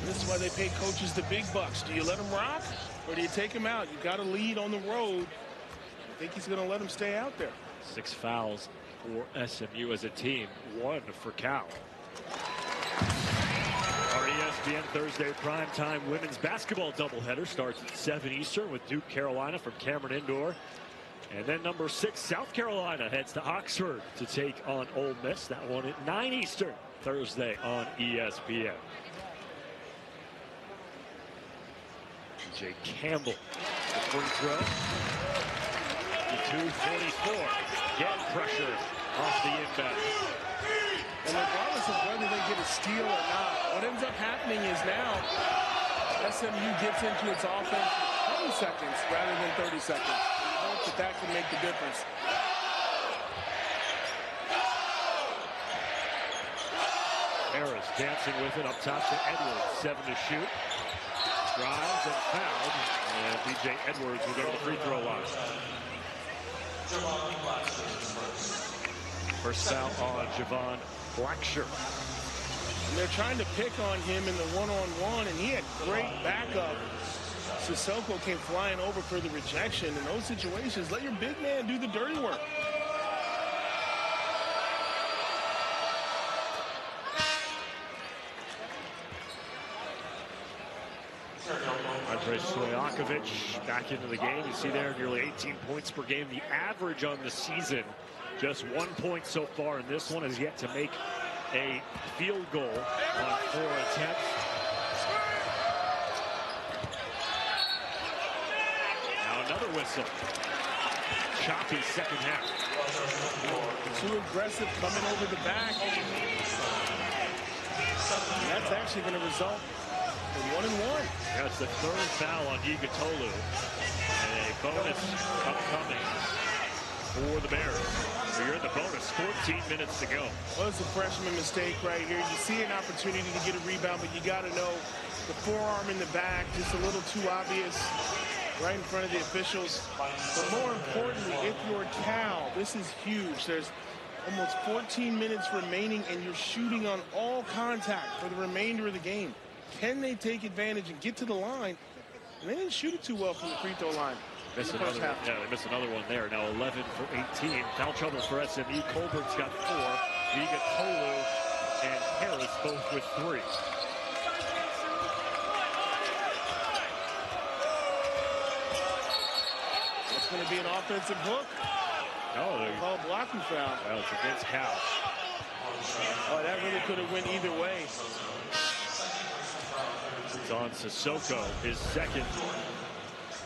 This is why they pay coaches the big bucks. Do you let him rock or do you take him out? You've got a lead on the road. I think he's going to let him stay out there. 6 fouls for SMU as a team, 1 for Cal. Our ESPN Thursday primetime women's basketball doubleheader starts at 7 Eastern with Duke, Carolina from Cameron Indoor. And then number 6, South Carolina heads to Oxford to take on Ole Miss. That one at 9 Eastern Thursday on ESPN. Jay Campbell, the free throw. The 2:44. Get pressure off the inbound. And regardless of whether they get a steal or not, what ends up happening is now SMU gets into its offense in 20 seconds rather than 30 seconds. And you hope that that can make the difference. Harris dancing with it up top to Edwards. 7 to shoot. Drives and fouled. And DJ Edwards will go to the free throw line. First foul on Javon Blacksher. And they're trying to pick on him in the one-on-one, and he had great backup. Sissoko came flying over for the rejection. In those situations, let your big man do the dirty work. Andrei Stojakovic back into the game. You see there nearly 18 points per game. The average on the season, just 1 point so far, and this one has yet to make a field goal on 4 attempts. Now another whistle. Choppy second half. Too aggressive coming over the back. And that's actually going to result in 1-1. That's the third foul on Igatolu. And a bonus upcoming for the Bears. So you're in the bonus, 14 minutes to go. Well, it's a freshman mistake right here. You see an opportunity to get a rebound, but you got to know the forearm in the back, just a little too obvious right in front of the officials. But more importantly, if you're Cal, this is huge. There's almost 14 minutes remaining, and you're shooting on all contact for the remainder of the game. Can they take advantage and get to the line? And they didn't shoot it too well from the free throw line. Miss another one. Yeah, they missed another one there. Now 11 for 18. Foul trouble for SMU. Colbert's got 4. Igatolu and Harris both with 3. It's going to be an offensive hook. No, they call blocking foul. Well, it's against Cal. Oh, that really could have went either way. It's on Sissoko, his second.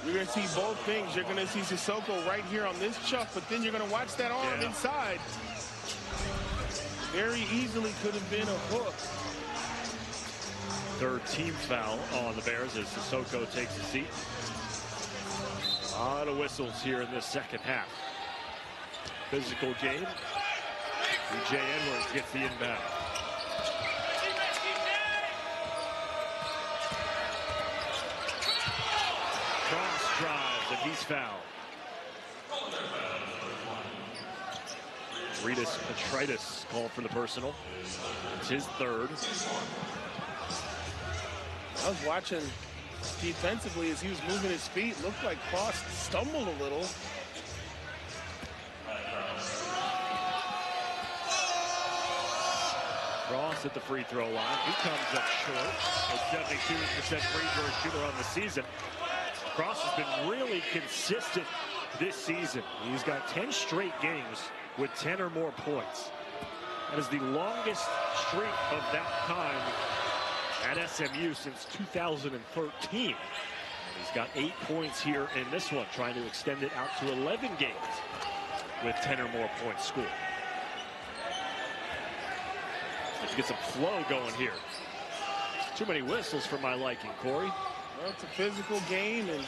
You're going to see both things. You're going to see Sissoko right here on this chuck, but then you're going to watch that arm inside. Very easily could have been a hook. Third team foul on the Bears as Sissoko takes a seat. A lot of whistles here in this second half. Physical game. DJ Edwards gets the inbound. Cross drives and he's fouled. Ritas Petritis called for the personal. It's his third. I was watching defensively as he was moving his feet. Looked like Cross stumbled a little. Cross at the free throw line. He comes up short. A 72% free throw shooter on the season. Cross has been really consistent this season. He's got 10 straight games with 10 or more points. That is the longest streak of that kind at SMU since 2013. And he's got 8 points here in this one, trying to extend it out to 11 games with 10 or more points scored. Let's get some flow going here. Too many whistles for my liking, Corey. Well, it's a physical game, and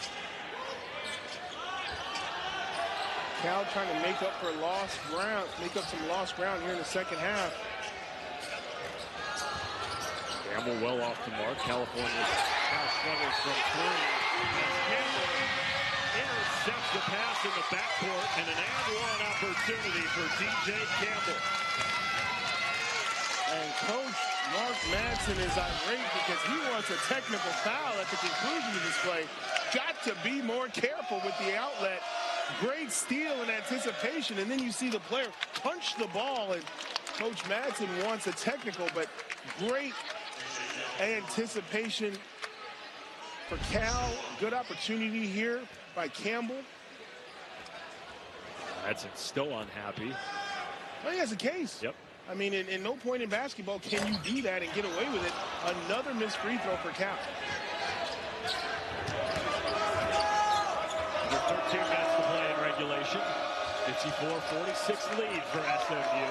Cal trying to make up for lost ground, make up some lost ground here in the second half. Campbell well off the mark. California now struggles from three. Campbell intercepts the pass in the backcourt, and an and-one opportunity for DJ Campbell. And Coach Mark Madsen is irate because he wants a technical foul at the conclusion of this play. Got to be more careful with the outlet. Great steal in anticipation, and then you see the player punch the ball, and Coach Madsen wants a technical, but great anticipation for Cal. Good opportunity here by Campbell. Madson's still unhappy. Well, he has a case. Yep. I mean, in no point in basketball can you do that and get away with it. Another missed free throw for Cal. Under 13 minutes to play in regulation. 54-46 lead for SMU.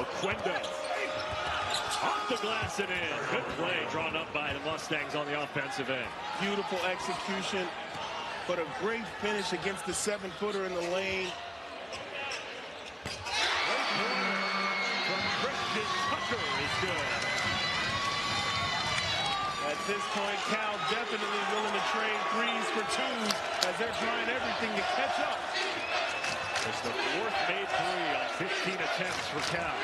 Oquendo. Off the glass and in. Good play drawn up by the Mustangs on the offensive end. Beautiful execution, but a great finish against the 7-footer in the lane. Great play from Christian Tucker is good. At this point, Cal definitely willing to trade threes for twos as they're trying everything to catch up. It's the fourth made three on 15 attempts for Cal.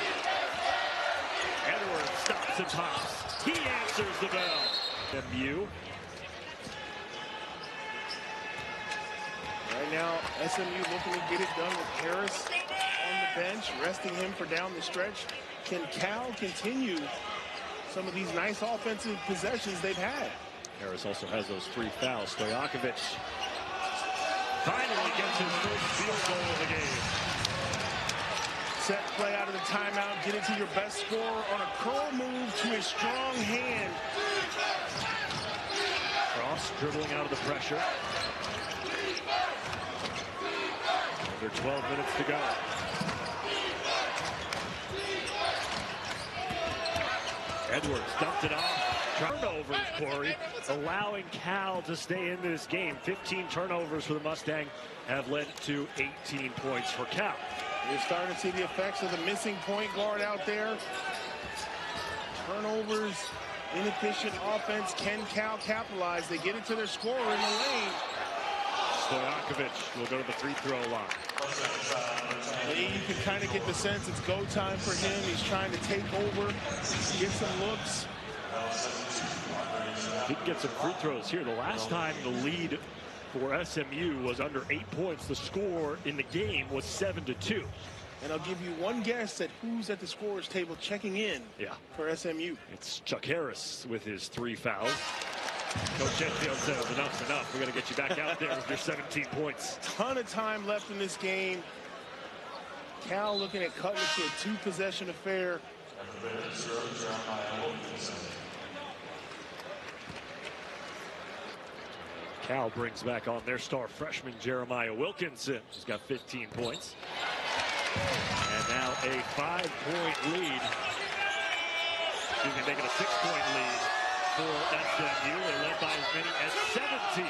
Edwards stops and pops. He answers the bell. SMU. Right now, SMU looking to get it done with Harris on the bench, resting him for down the stretch. Can Cal continue some of these nice offensive possessions they've had? Harris also has those 3 fouls. Stojakovic finally gets his first field goal of the game. Set play out of the timeout. Get it to your best scorer on a curl move to a strong hand. Cross dribbling out of the pressure. Under 12 minutes to go. Edwards dumped it off. Turnovers, Corey, allowing Cal to stay in this game. 15 turnovers for the Mustang have led to 18 points for Cal. You're starting to see the effects of the missing point guard out there. Turnovers, inefficient offense. Can Cal capitalize? They get it to their scorer in the lane. Stojakovic will go to the free throw line. You can kind of get the sense it's go time for him. He's trying to take over, get some looks. He can get some free throws here. The last time the lead for SMU was under 8 points, the score in the game was 7-2. And I'll give you one guess at who's at the scorer's table checking in for SMU. It's Chuck Harris with his 3 fouls. Coach Sheffield says enough's enough. We're going to get you back out there with your 17 points. Ton of time left in this game. Cal looking at cutting it to a 2-possession affair. Cal brings back on their star freshman Jeremiah Wilkinson, who's got 15 points. And now a 5-point lead. Excuse me, making a 6-point lead for SMU. They led by as many as 17.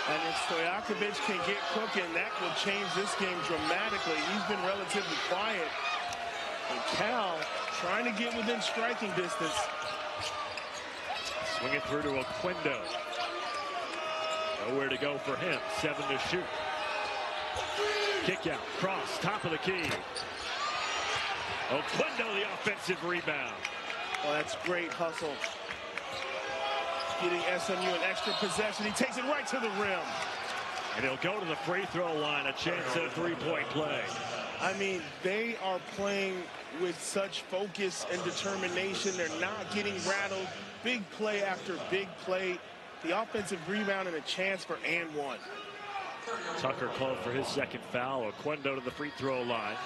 And if Stojakovic can get cooking, that will change this game dramatically. He's been relatively quiet. And Cal trying to get within striking distance. Swing it through to Oquendo. Nowhere to go for him. 7 to shoot. Kick out, cross, top of the key. Oquendo the offensive rebound. Well, that's great hustle. Getting SMU an extra possession. He takes it right to the rim. And he'll go to the free throw line. A chance at a 3-point play. I mean, they are playing with such focus and determination. They're not getting rattled. Big play after big play. The offensive rebound and a chance for and one. Tucker called for his second foul. Oquendo to the free throw line.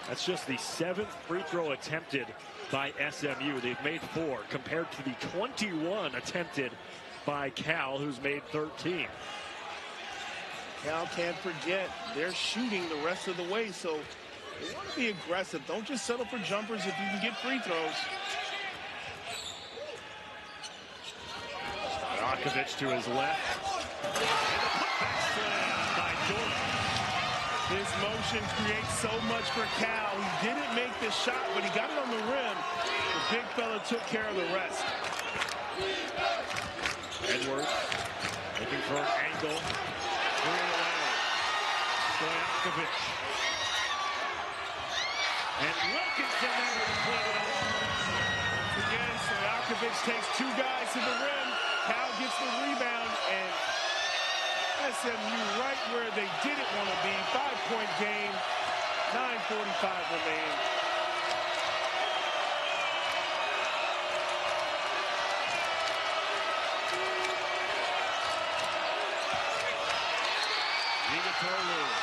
That's just the 7th free throw attempted by SMU. They've made 4 compared to the 21 attempted by Cal, who's made 13. Cal can't forget they're shooting the rest of the way, so they want to be aggressive. Don't just settle for jumpers if you can get free throws. Stojakovic to his left. And the putback slam by Jordan. This motion creates so much for Cal. He didn't make the shot, but he got it on the rim. The big fella took care of the rest. Edwards looking for an angle. Three away. Stojakovic. And Wilkinson there to put it up. Again, Stojakovic takes 2 guys to the rim. Cal gets the rebound, and SMU right where they didn't want to be. 5-point game, 9:45 remaining.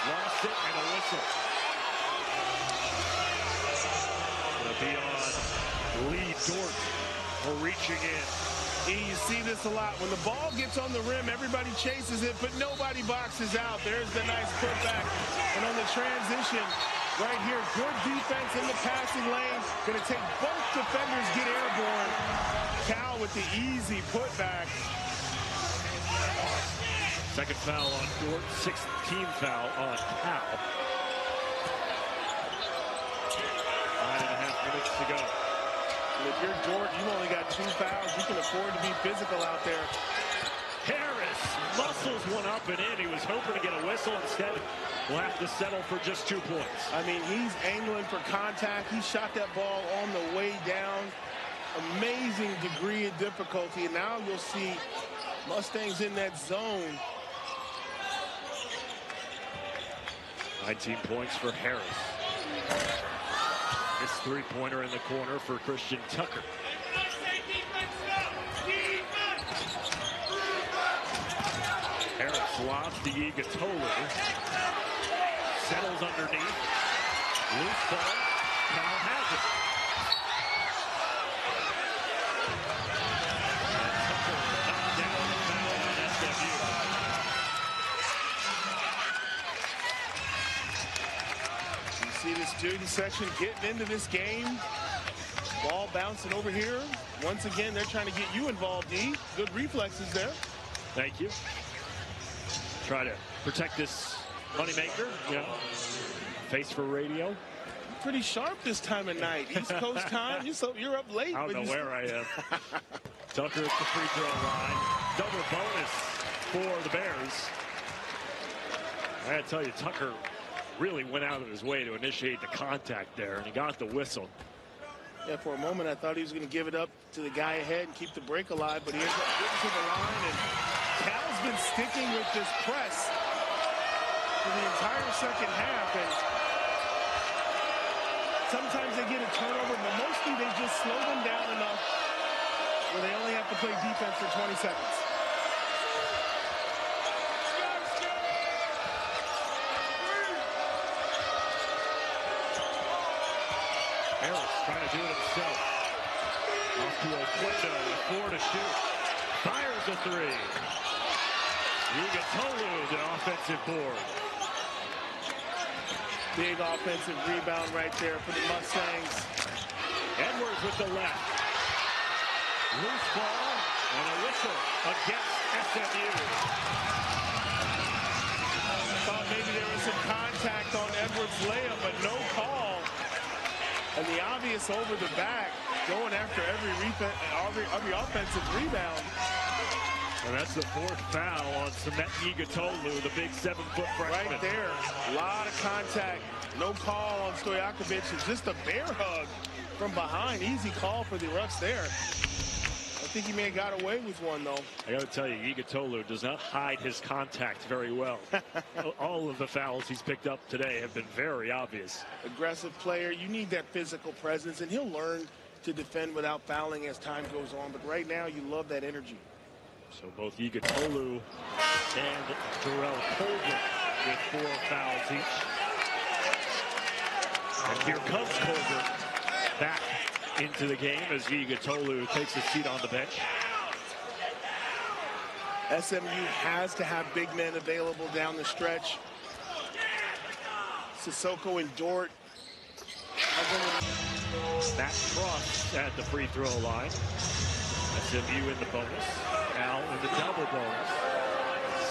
Lost it and a whistle. Gonna be on Lee Dort for reaching in. You see this a lot. When the ball gets on the rim, everybody chases it, but nobody boxes out. There's the nice putback. And on the transition, right here, good defense in the passing lane. Gonna take both defenders get airborne. Cal with the easy putback. Second foul on Dort, 16th foul on Cal. 9.5 minutes to go. If you're Dort, you only got 2 fouls. You can afford to be physical out there. Harris muscles one up and in. He was hoping to get a whistle. Instead, will have to settle for just 2 points. I mean, he's angling for contact. He shot that ball on the way down. Amazing degree of difficulty. And now you'll see Mustangs in that zone. 19 points for Harris. This 3-pointer in the corner for Christian Tucker. Harris lobs to Igatola. Settles underneath. Loose ball. Cal has it. And Tucker knocked down the foul on SMU. You see the student section getting into this game. Ball bouncing over here. Once again, they're trying to get you involved, E. Good reflexes there. Thank you. Try to protect this moneymaker. Yeah. Face for radio. Pretty sharp this time of night. East Coast time. You're up late. I don't know where I am. Tucker at the free throw line. Double bonus for the Bears. I gotta tell you, Tucker really went out of his way to initiate the contact there, and he got the whistle. Yeah, for a moment I thought he was going to give it up to the guy ahead and keep the break alive, but he ends up getting to the line, and Cal's been sticking with this press for the entire second half, and sometimes they get a turnover, but mostly they just slow them down enough where they only have to play defense for 20 seconds. Harris trying to do it himself. Off to Oquendo with 4 to shoot. Fires a 3. Igutolu, the offensive board. Big offensive rebound right there for the Mustangs. Edwards with the left. Loose ball and a whistle against SMU. Thought maybe there was some contact on Edwards' layup, but no call. And the obvious over the back, going after every offensive rebound. And that's the 4th foul on Semet Igutolu, the big 7-foot freshman. Right there, a lot of contact. No call on Stojakovic. It's just a bear hug from behind. Easy call for the refs there. I think he may have got away with one, though. I got to tell you, Igutolu does not hide his contact very well. All of the fouls he's picked up today have been very obvious. Aggressive player. You need that physical presence, and he'll learn to defend without fouling as time goes on. But right now, you love that energy. So both Igutolu and Darrell Colbert with 4 fouls each. And here comes Colbert back into the game as Igutolu takes a seat on the bench. SMU has to have big men available down the stretch. Sissoko and Dort. Matt Cross at the free throw line. SMU in the bonus. Al in the double bonus.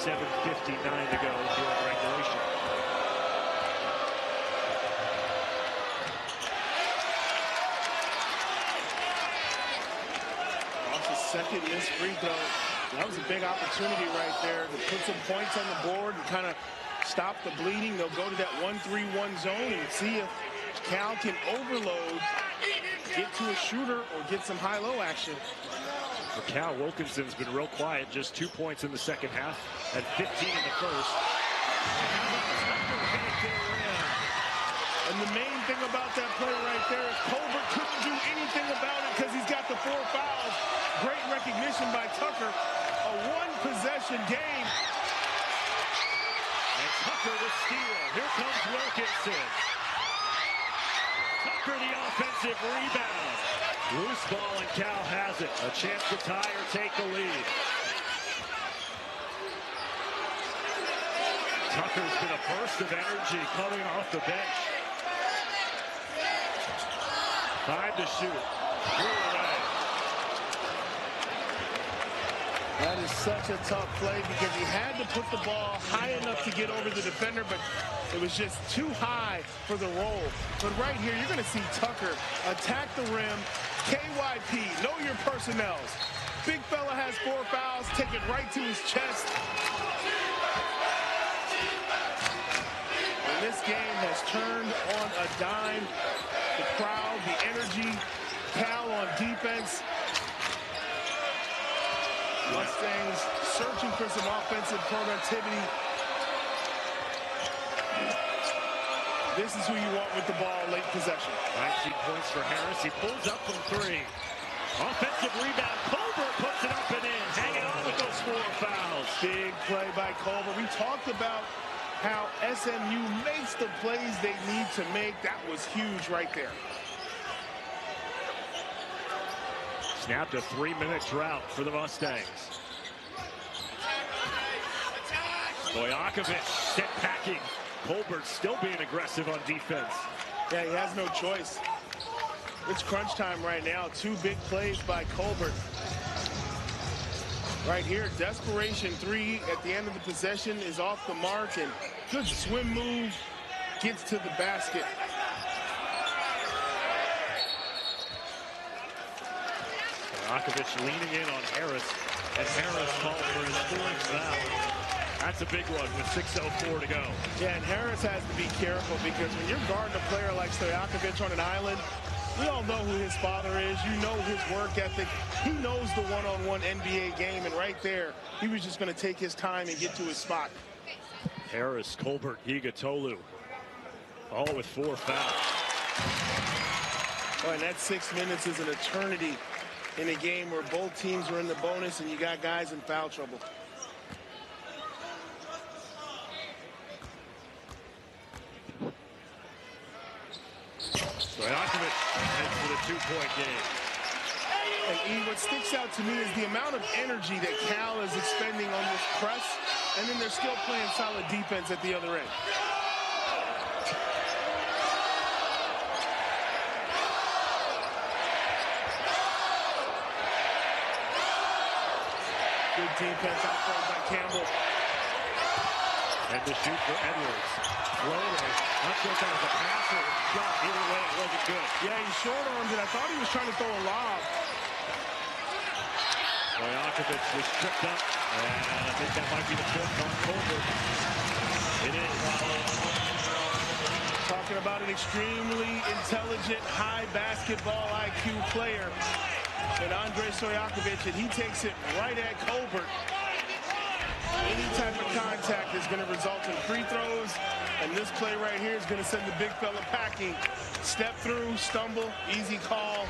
7:59 to go here in regulation. Second missed free throw. That was a big opportunity right there to put some points on the board and kind of stop the bleeding. They'll go to that 1-3-1 zone and see if Cal can overload, get to a shooter, or get some high-low action. For Cal, Wilkinson's been real quiet, just 2 points in the second half and 15 in the first. And the main thing about that play right there is Colbert couldn't do anything about it because he's got the 4 fouls. Great recognition by Tucker. A 1-possession game. And Tucker the steal. Here comes Wilkinson. Tucker the offensive rebound. Loose ball and Cal has it. A chance to tie or take the lead. Tucker's been a burst of energy coming off the bench. 5 to shoot. 3 away. That is such a tough play because he had to put the ball high enough to get over the defender, but it was just too high for the roll. But right here, you're going to see Tucker attack the rim. KYP, know your personnels. Big fella has 4 fouls, take it right to his chest. And this game has turned on a dime. The crowd, the energy, Cal on defense. Mustangs searching for some offensive productivity. This is who you want with the ball late possession. 19 points for Harris. He pulls up from 3. Offensive rebound. Colbert puts it up and in. Hanging on with those 4 fouls. Big play by Colbert. We talked about how SMU makes the plays they need to make. That was huge right there. Snapped a 3-minute drought for the Mustangs. Stojakovic set packing. Colbert still being aggressive on defense. Yeah, he has no choice. It's crunch time right now. 2 big plays by Colbert. Right here, desperation 3 at the end of the possession is off the mark, and good swim move, gets to the basket. Stojakovic leaning in on Harris, and Harris called for his 4th foul. That's a big one with 6:04 to go. Yeah, and Harris has to be careful because when you're guarding a player like Stojakovic on an island, we all know who his father is. You know his work ethic. He knows the one-on-one NBA game, and right there, he was just going to take his time and get to his spot. Harris, Colbert, Igutolu, all with 4 fouls. Oh, and that 6 minutes is an eternity in a game where both teams were in the bonus and you got guys in foul trouble. Stojakovic heads for the two-point game. And E, what sticks out to me is the amount of energy that Cal is expending on this press, and then they're still playing solid defense at the other end. Good defense out front by Campbell. And to shoot for Edwards. Floater. Not sure if that was a pass or a shot. Either way, it wasn't good. Yeah, he short-armed it. I thought he was trying to throw a lob. Stojakovic was tripped up. And I think that might be the fourth on Colbert. It is. Talking about an extremely intelligent, high basketball IQ player. And Andre Stojakovic, and he takes it right at Colbert. Any type of contact is going to result in free throws, and this play right here is going to send the big fella packing. Step through, stumble, easy call,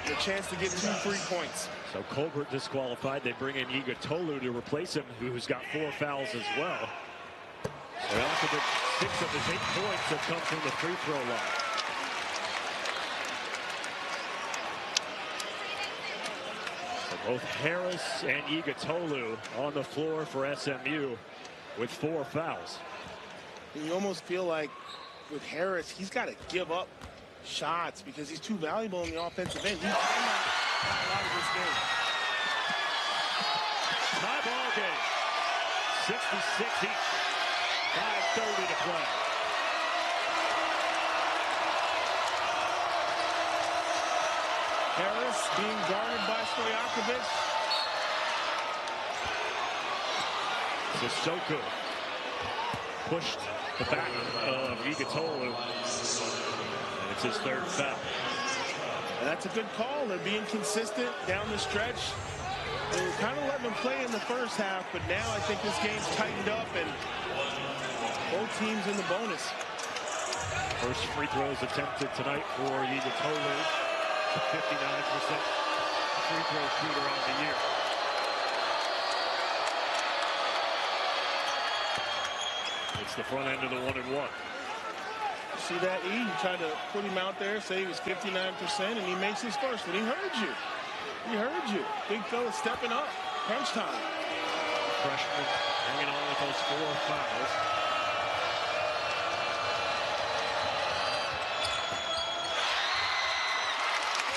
and a chance to get 2 free points. So Colbert disqualified. They bring in Iga Tolu to replace him, who's got 4 fouls as well. Stojakovic, 6 of his 8 points have come from the free throw line. Both Harris and Iga Tolu on the floor for SMU with 4 fouls. You almost feel like with Harris, he's got to give up shots because he's too valuable in the offensive end. He's not out of this game. Tie ball game. 66 each. 5:30 to play. Harris being guarded by Stojakovic. Sissoko pushed the back of Iga Tolu. And it's his 3rd foul. And that's a good call. They're being consistent down the stretch. They were kind of letting them play in the first half, but now I think this game's tightened up and both teams in the bonus. First free throws attempted tonight for Iga Tolu. 59% free throw shooter on the year. It's the front end of the 1-and-1. See that, E? You tried to put him out there, say he was 59%, and he makes his first one. He heard you. He heard you. Big fella stepping up. Crunch time. Freshman hanging on with those 4 fouls.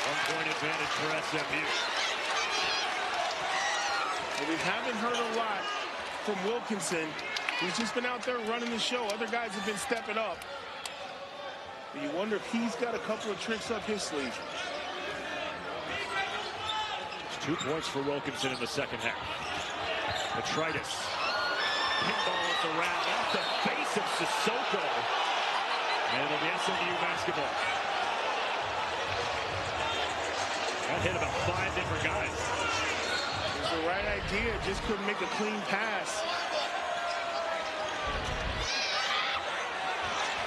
One-point advantage for SMU. And we haven't heard a lot from Wilkinson. He's just been out there running the show. Other guys have been stepping up. But you wonder if he's got a couple of tricks up his sleeve. 2 points for Wilkinson in the second half. Petritis. Pinball is around off the face of Sissoko. And it'll be SMU basketball. That hit about 5 different guys. It was the right idea, just couldn't make a clean pass.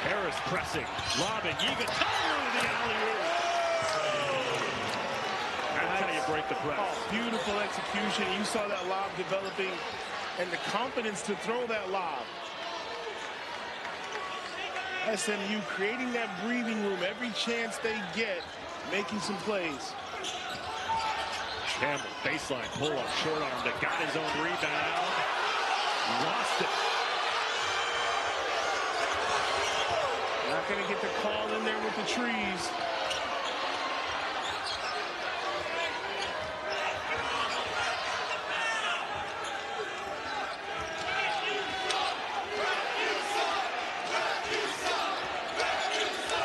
Harris pressing, lobbing, Iga Tolu the alley-oop. That's how you break the press. Oh, beautiful execution. You saw that lob developing and the confidence to throw that lob. SMU creating that breathing room every chance they get, making some plays. Campbell, baseline, pull-up, short arm that got his own rebound. Lost it. Not going to get the call in there with the trees.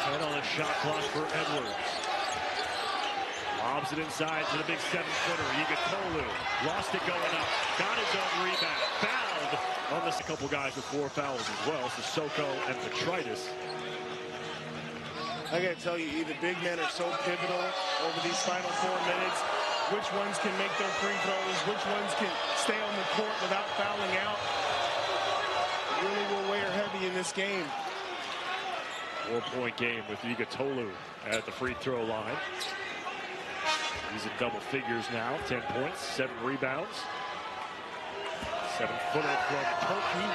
Head on a shot clock for Edwards. Lobs it inside to the big 7-footer. Iga Tolu lost it going up. Got his own rebound. Fouled on this. A couple guys with 4 fouls as well. Sissoko and Petritis. I got to tell you, the big men are so pivotal over these final 4 minutes. Which ones can make their free throws? Which ones can stay on the court without fouling out? It really will weigh heavy in this game. 4-point game with Iga Tolu at the free throw line. He's in double figures now, 10 points, 7 rebounds. 7-footer from Turkey.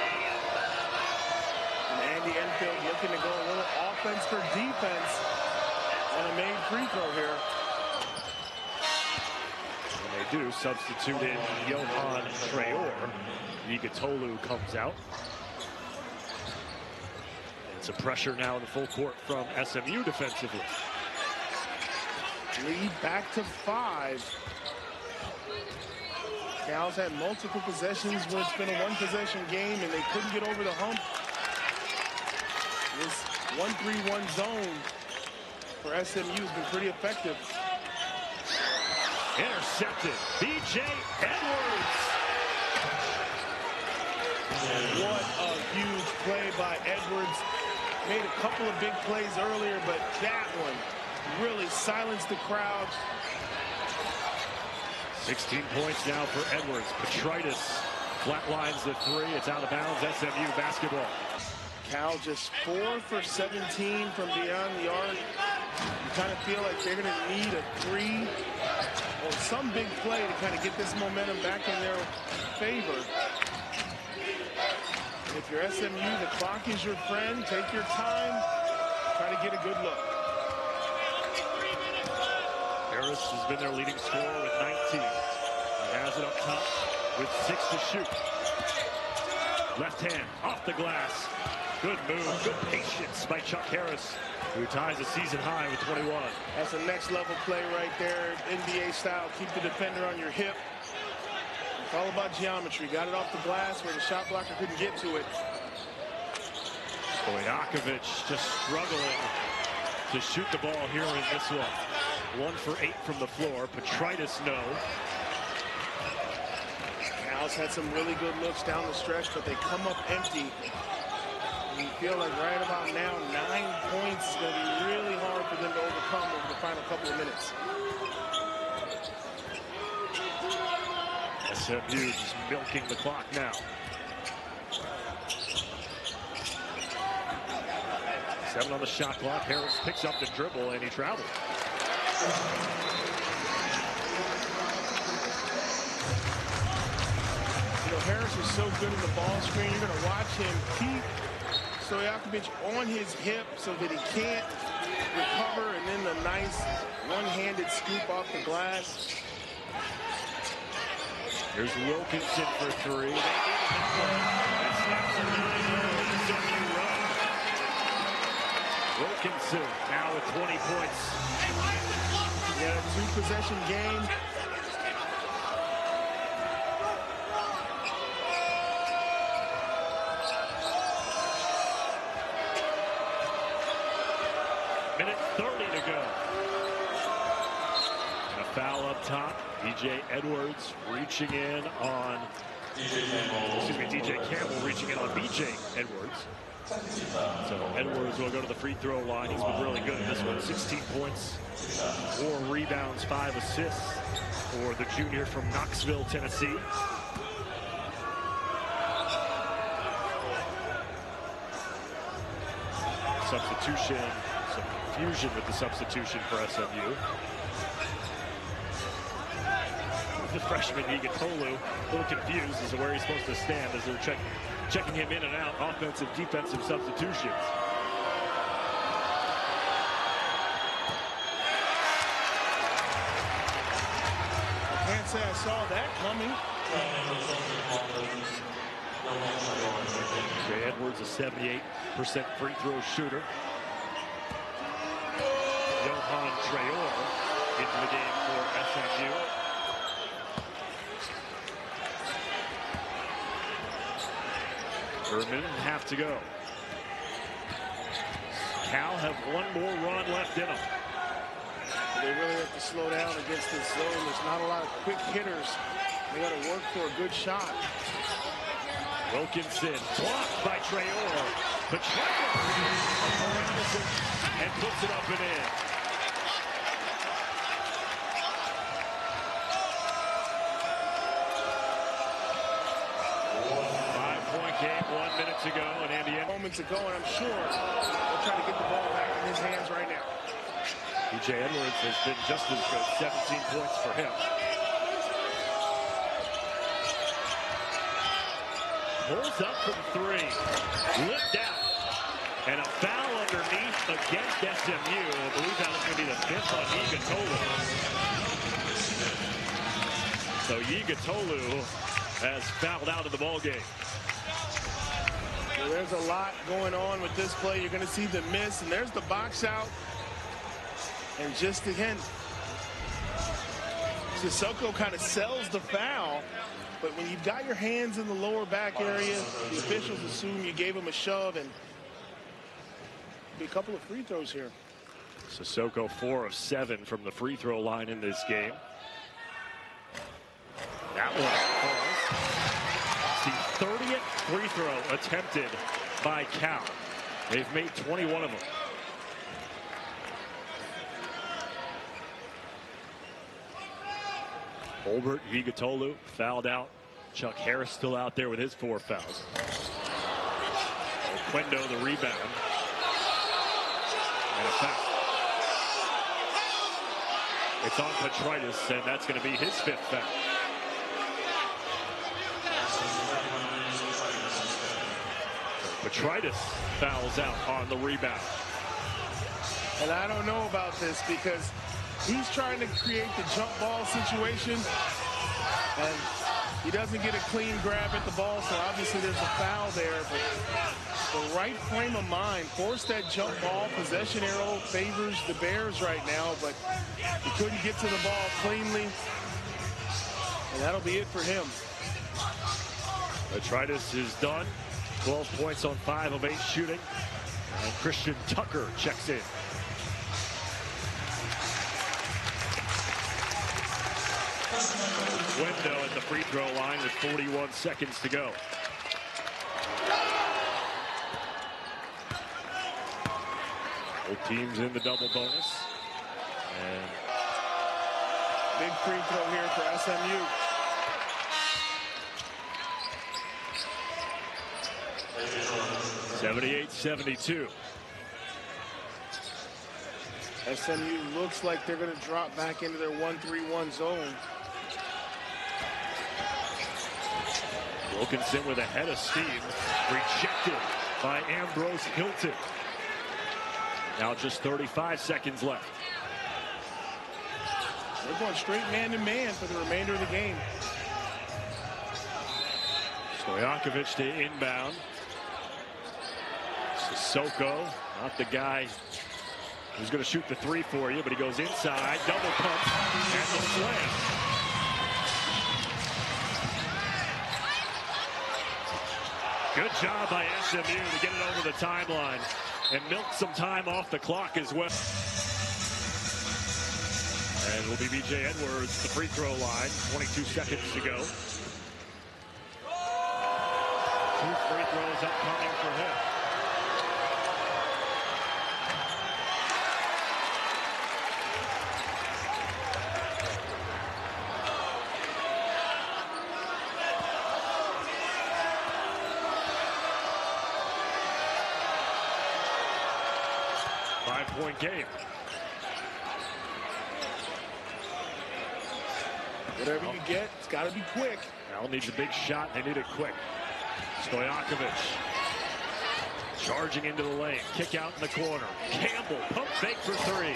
And Andy Enfield looking to go a little offense for defense on a made free throw here. And they do substitute in Johan Traore. Nigatolu comes out. And some pressure now in the full court from SMU defensively. Lead back to 5. Cal's had multiple possessions where it's been a one-possession game and they couldn't get over the hump. This 1-3-1 zone for SMU has been pretty effective. Intercepted. B.J. Edwards. What a huge play by Edwards. Made a couple of big plays earlier, but that one really silenced the crowd. 16 points now for Edwards. Petritis flatlines the 3. It's out of bounds. SMU basketball. Cal just 4 for 17 from beyond the arc. You kind of feel like they're going to need a 3 or some big play to kind of get this momentum back in their favor. And if you're SMU, the clock is your friend. Take your time. Try to get a good look. Harris has been their leading scorer with 19. He has it up top with 6 to shoot. Left hand off the glass. Good move, good patience by Chuck Harris, who ties a season high with 21. That's a next level play right there, NBA style. Keep the defender on your hip. It's all about geometry. Got it off the glass where the shot blocker couldn't get to it. Stojakovic just struggling to shoot the ball here in this one. 1 for 8 from the floor. Petritis, no. Cal's had some really good looks down the stretch, but they come up empty. And you feel like right about now, 9 points is going to be really hard for them to overcome over the final couple of minutes. SMU just milking the clock now. 7 on the shot clock. Harris picks up the dribble and he travels. You know, Harris is so good in the ball screen. You're going to watch him keep Stojakovic on his hip so that he can't recover, and then the nice one-handed scoop off the glass. Here's Wilkinson for 3. That snaps a 9-0 SMU run. Wilkinson now with 20 points. Yeah, 2-possession game. Minute 30 to go. And a foul up top. DJ Edwards reaching in on, DJ Campbell reaching in on BJ Edwards. So Edwards will go to the free throw line. He's been really good in this one. 16 points, 4 rebounds, 5 assists for the junior from Knoxville, Tennessee. Substitution, some confusion with the substitution for SMU. The freshman Nigatolu, a little confused as to where he's supposed to stand as they're checking him in and out, offensive, defensive substitutions. I can't say I saw that coming. Jay Edwards, a 78% free throw shooter. Johan Traore into the game for SMU. For a minute and a half to go. Cal have one more run left in them. They really have to slow down against this zone. There's not a lot of quick hitters. They got to work for a good shot. Wilkinson blocked by Traore. Petritis and puts it up and in. Game, 1 minute to go, and Andy moments ago, and I'm sure they'll try to get the ball back in his hands right now. DJ Edwards has been just as good, 17 points for him. Pulls up from three, lift out, and a foul underneath against SMU. I believe that was going to be the fifth on Yigatolu. So Yigatolu has fouled out of the ballgame. Well, there's a lot going on with this play. You're going to see the miss, and there's the box out. And just again, Sissoko kind of sells the foul. But when you've got your hands in the lower back area, the officials assume you gave him a shove, and be a couple of free throws here. Sissoko 4 of 7 from the free throw line in this game. That one falls. The 30th free throw attempted by Cal. They've made 21 of them. Holbert, Yigatolu fouled out. Chuck Harris still out there with his 4 fouls. Quendo the rebound. And a foul. It's on Petritis, and that's going to be his 5th foul. Petritis fouls out on the rebound. And I don't know about this because he's trying to create the jump ball situation, and he doesn't get a clean grab at the ball, so obviously there's a foul there. But the right frame of mind, force that jump ball. Possession arrow favors the Bears right now, but he couldn't get to the ball cleanly, and that'll be it for him. Petritis is done. 12 points on 5 of 8 shooting. And Christian Tucker checks in. Window at the free throw line with 41 seconds to go. Both teams in the double bonus. And big free throw here for SMU. (78-72). SMU looks like they're going to drop back into their 1-3-1 zone. Wilkinson with a head of steam, rejected by Ambrose Hilton. Now just 35 seconds left. They're going straight man-to-man for the remainder of the game. Stojakovic to inbound. Sissoko, not the guy who's going to shoot the 3 for you, but he goes inside, double pump, and the slam. Good job by SMU to get it over the timeline and milk some time off the clock as well. And it will be B.J. Edwards, the free throw line, 22 seconds to go. 2 free throws upcoming for him. Five-point game. Whatever you get, it's got to be quick. Al needs a big shot. They need it quick. Stojakovic charging into the lane. Kick out in the corner. Campbell, pump fake for 3.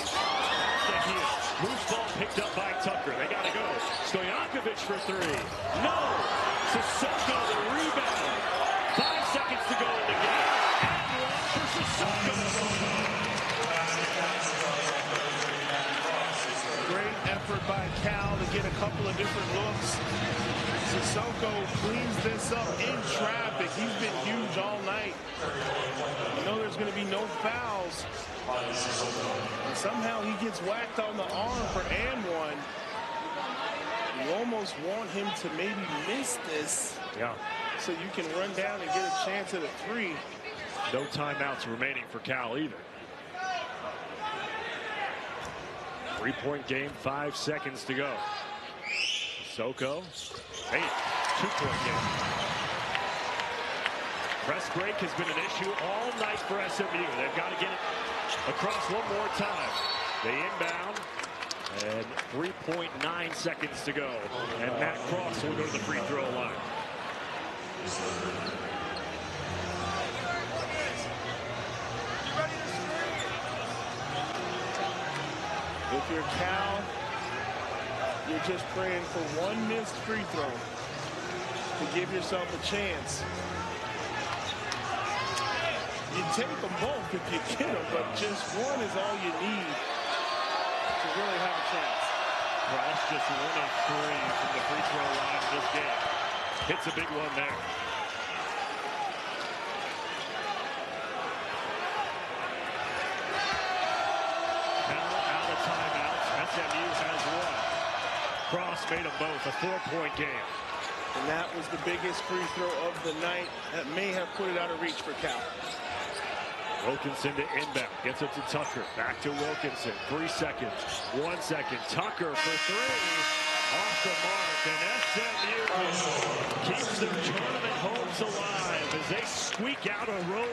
Loose ball picked up by Tucker. They got to go. Stojakovic for 3. No! Sissoko the rebound. 5 seconds to go in the game. And one for Sissoko. Great effort by Cal to get a couple of different looks. Sissoko cleans this up in traffic. He's been huge all night. I know there's going to be no fouls. And somehow he gets whacked on the arm for and one. You almost want him to maybe miss this. Yeah. So you can run down and get a chance at a 3. No timeouts remaining for Cal either. 3-point game, 5 seconds to go. Sissoko, hey, 2-point game. Press break has been an issue all night for SMU. They've got to get it across one more time. They inbound. And 3.9 seconds to go. And Matt Cross will go to the free throw line. If you're Cal, you're just praying for one missed free throw to give yourself a chance. You take them both if you get them, but just one is all you need to really have a chance. Cross just 1 of 3 from the free throw line this game. Hits a big one there. SMU has one. Cross made them both a 4-point game. And that was the biggest free throw of the night. That may have put it out of reach for Cal. Wilkinson to inbound. Gets it to Tucker. Back to Wilkinson. 3 seconds. 1 second. Tucker for 3. Off the mark. And SMU keeps their tournament hopes alive as they squeak out a road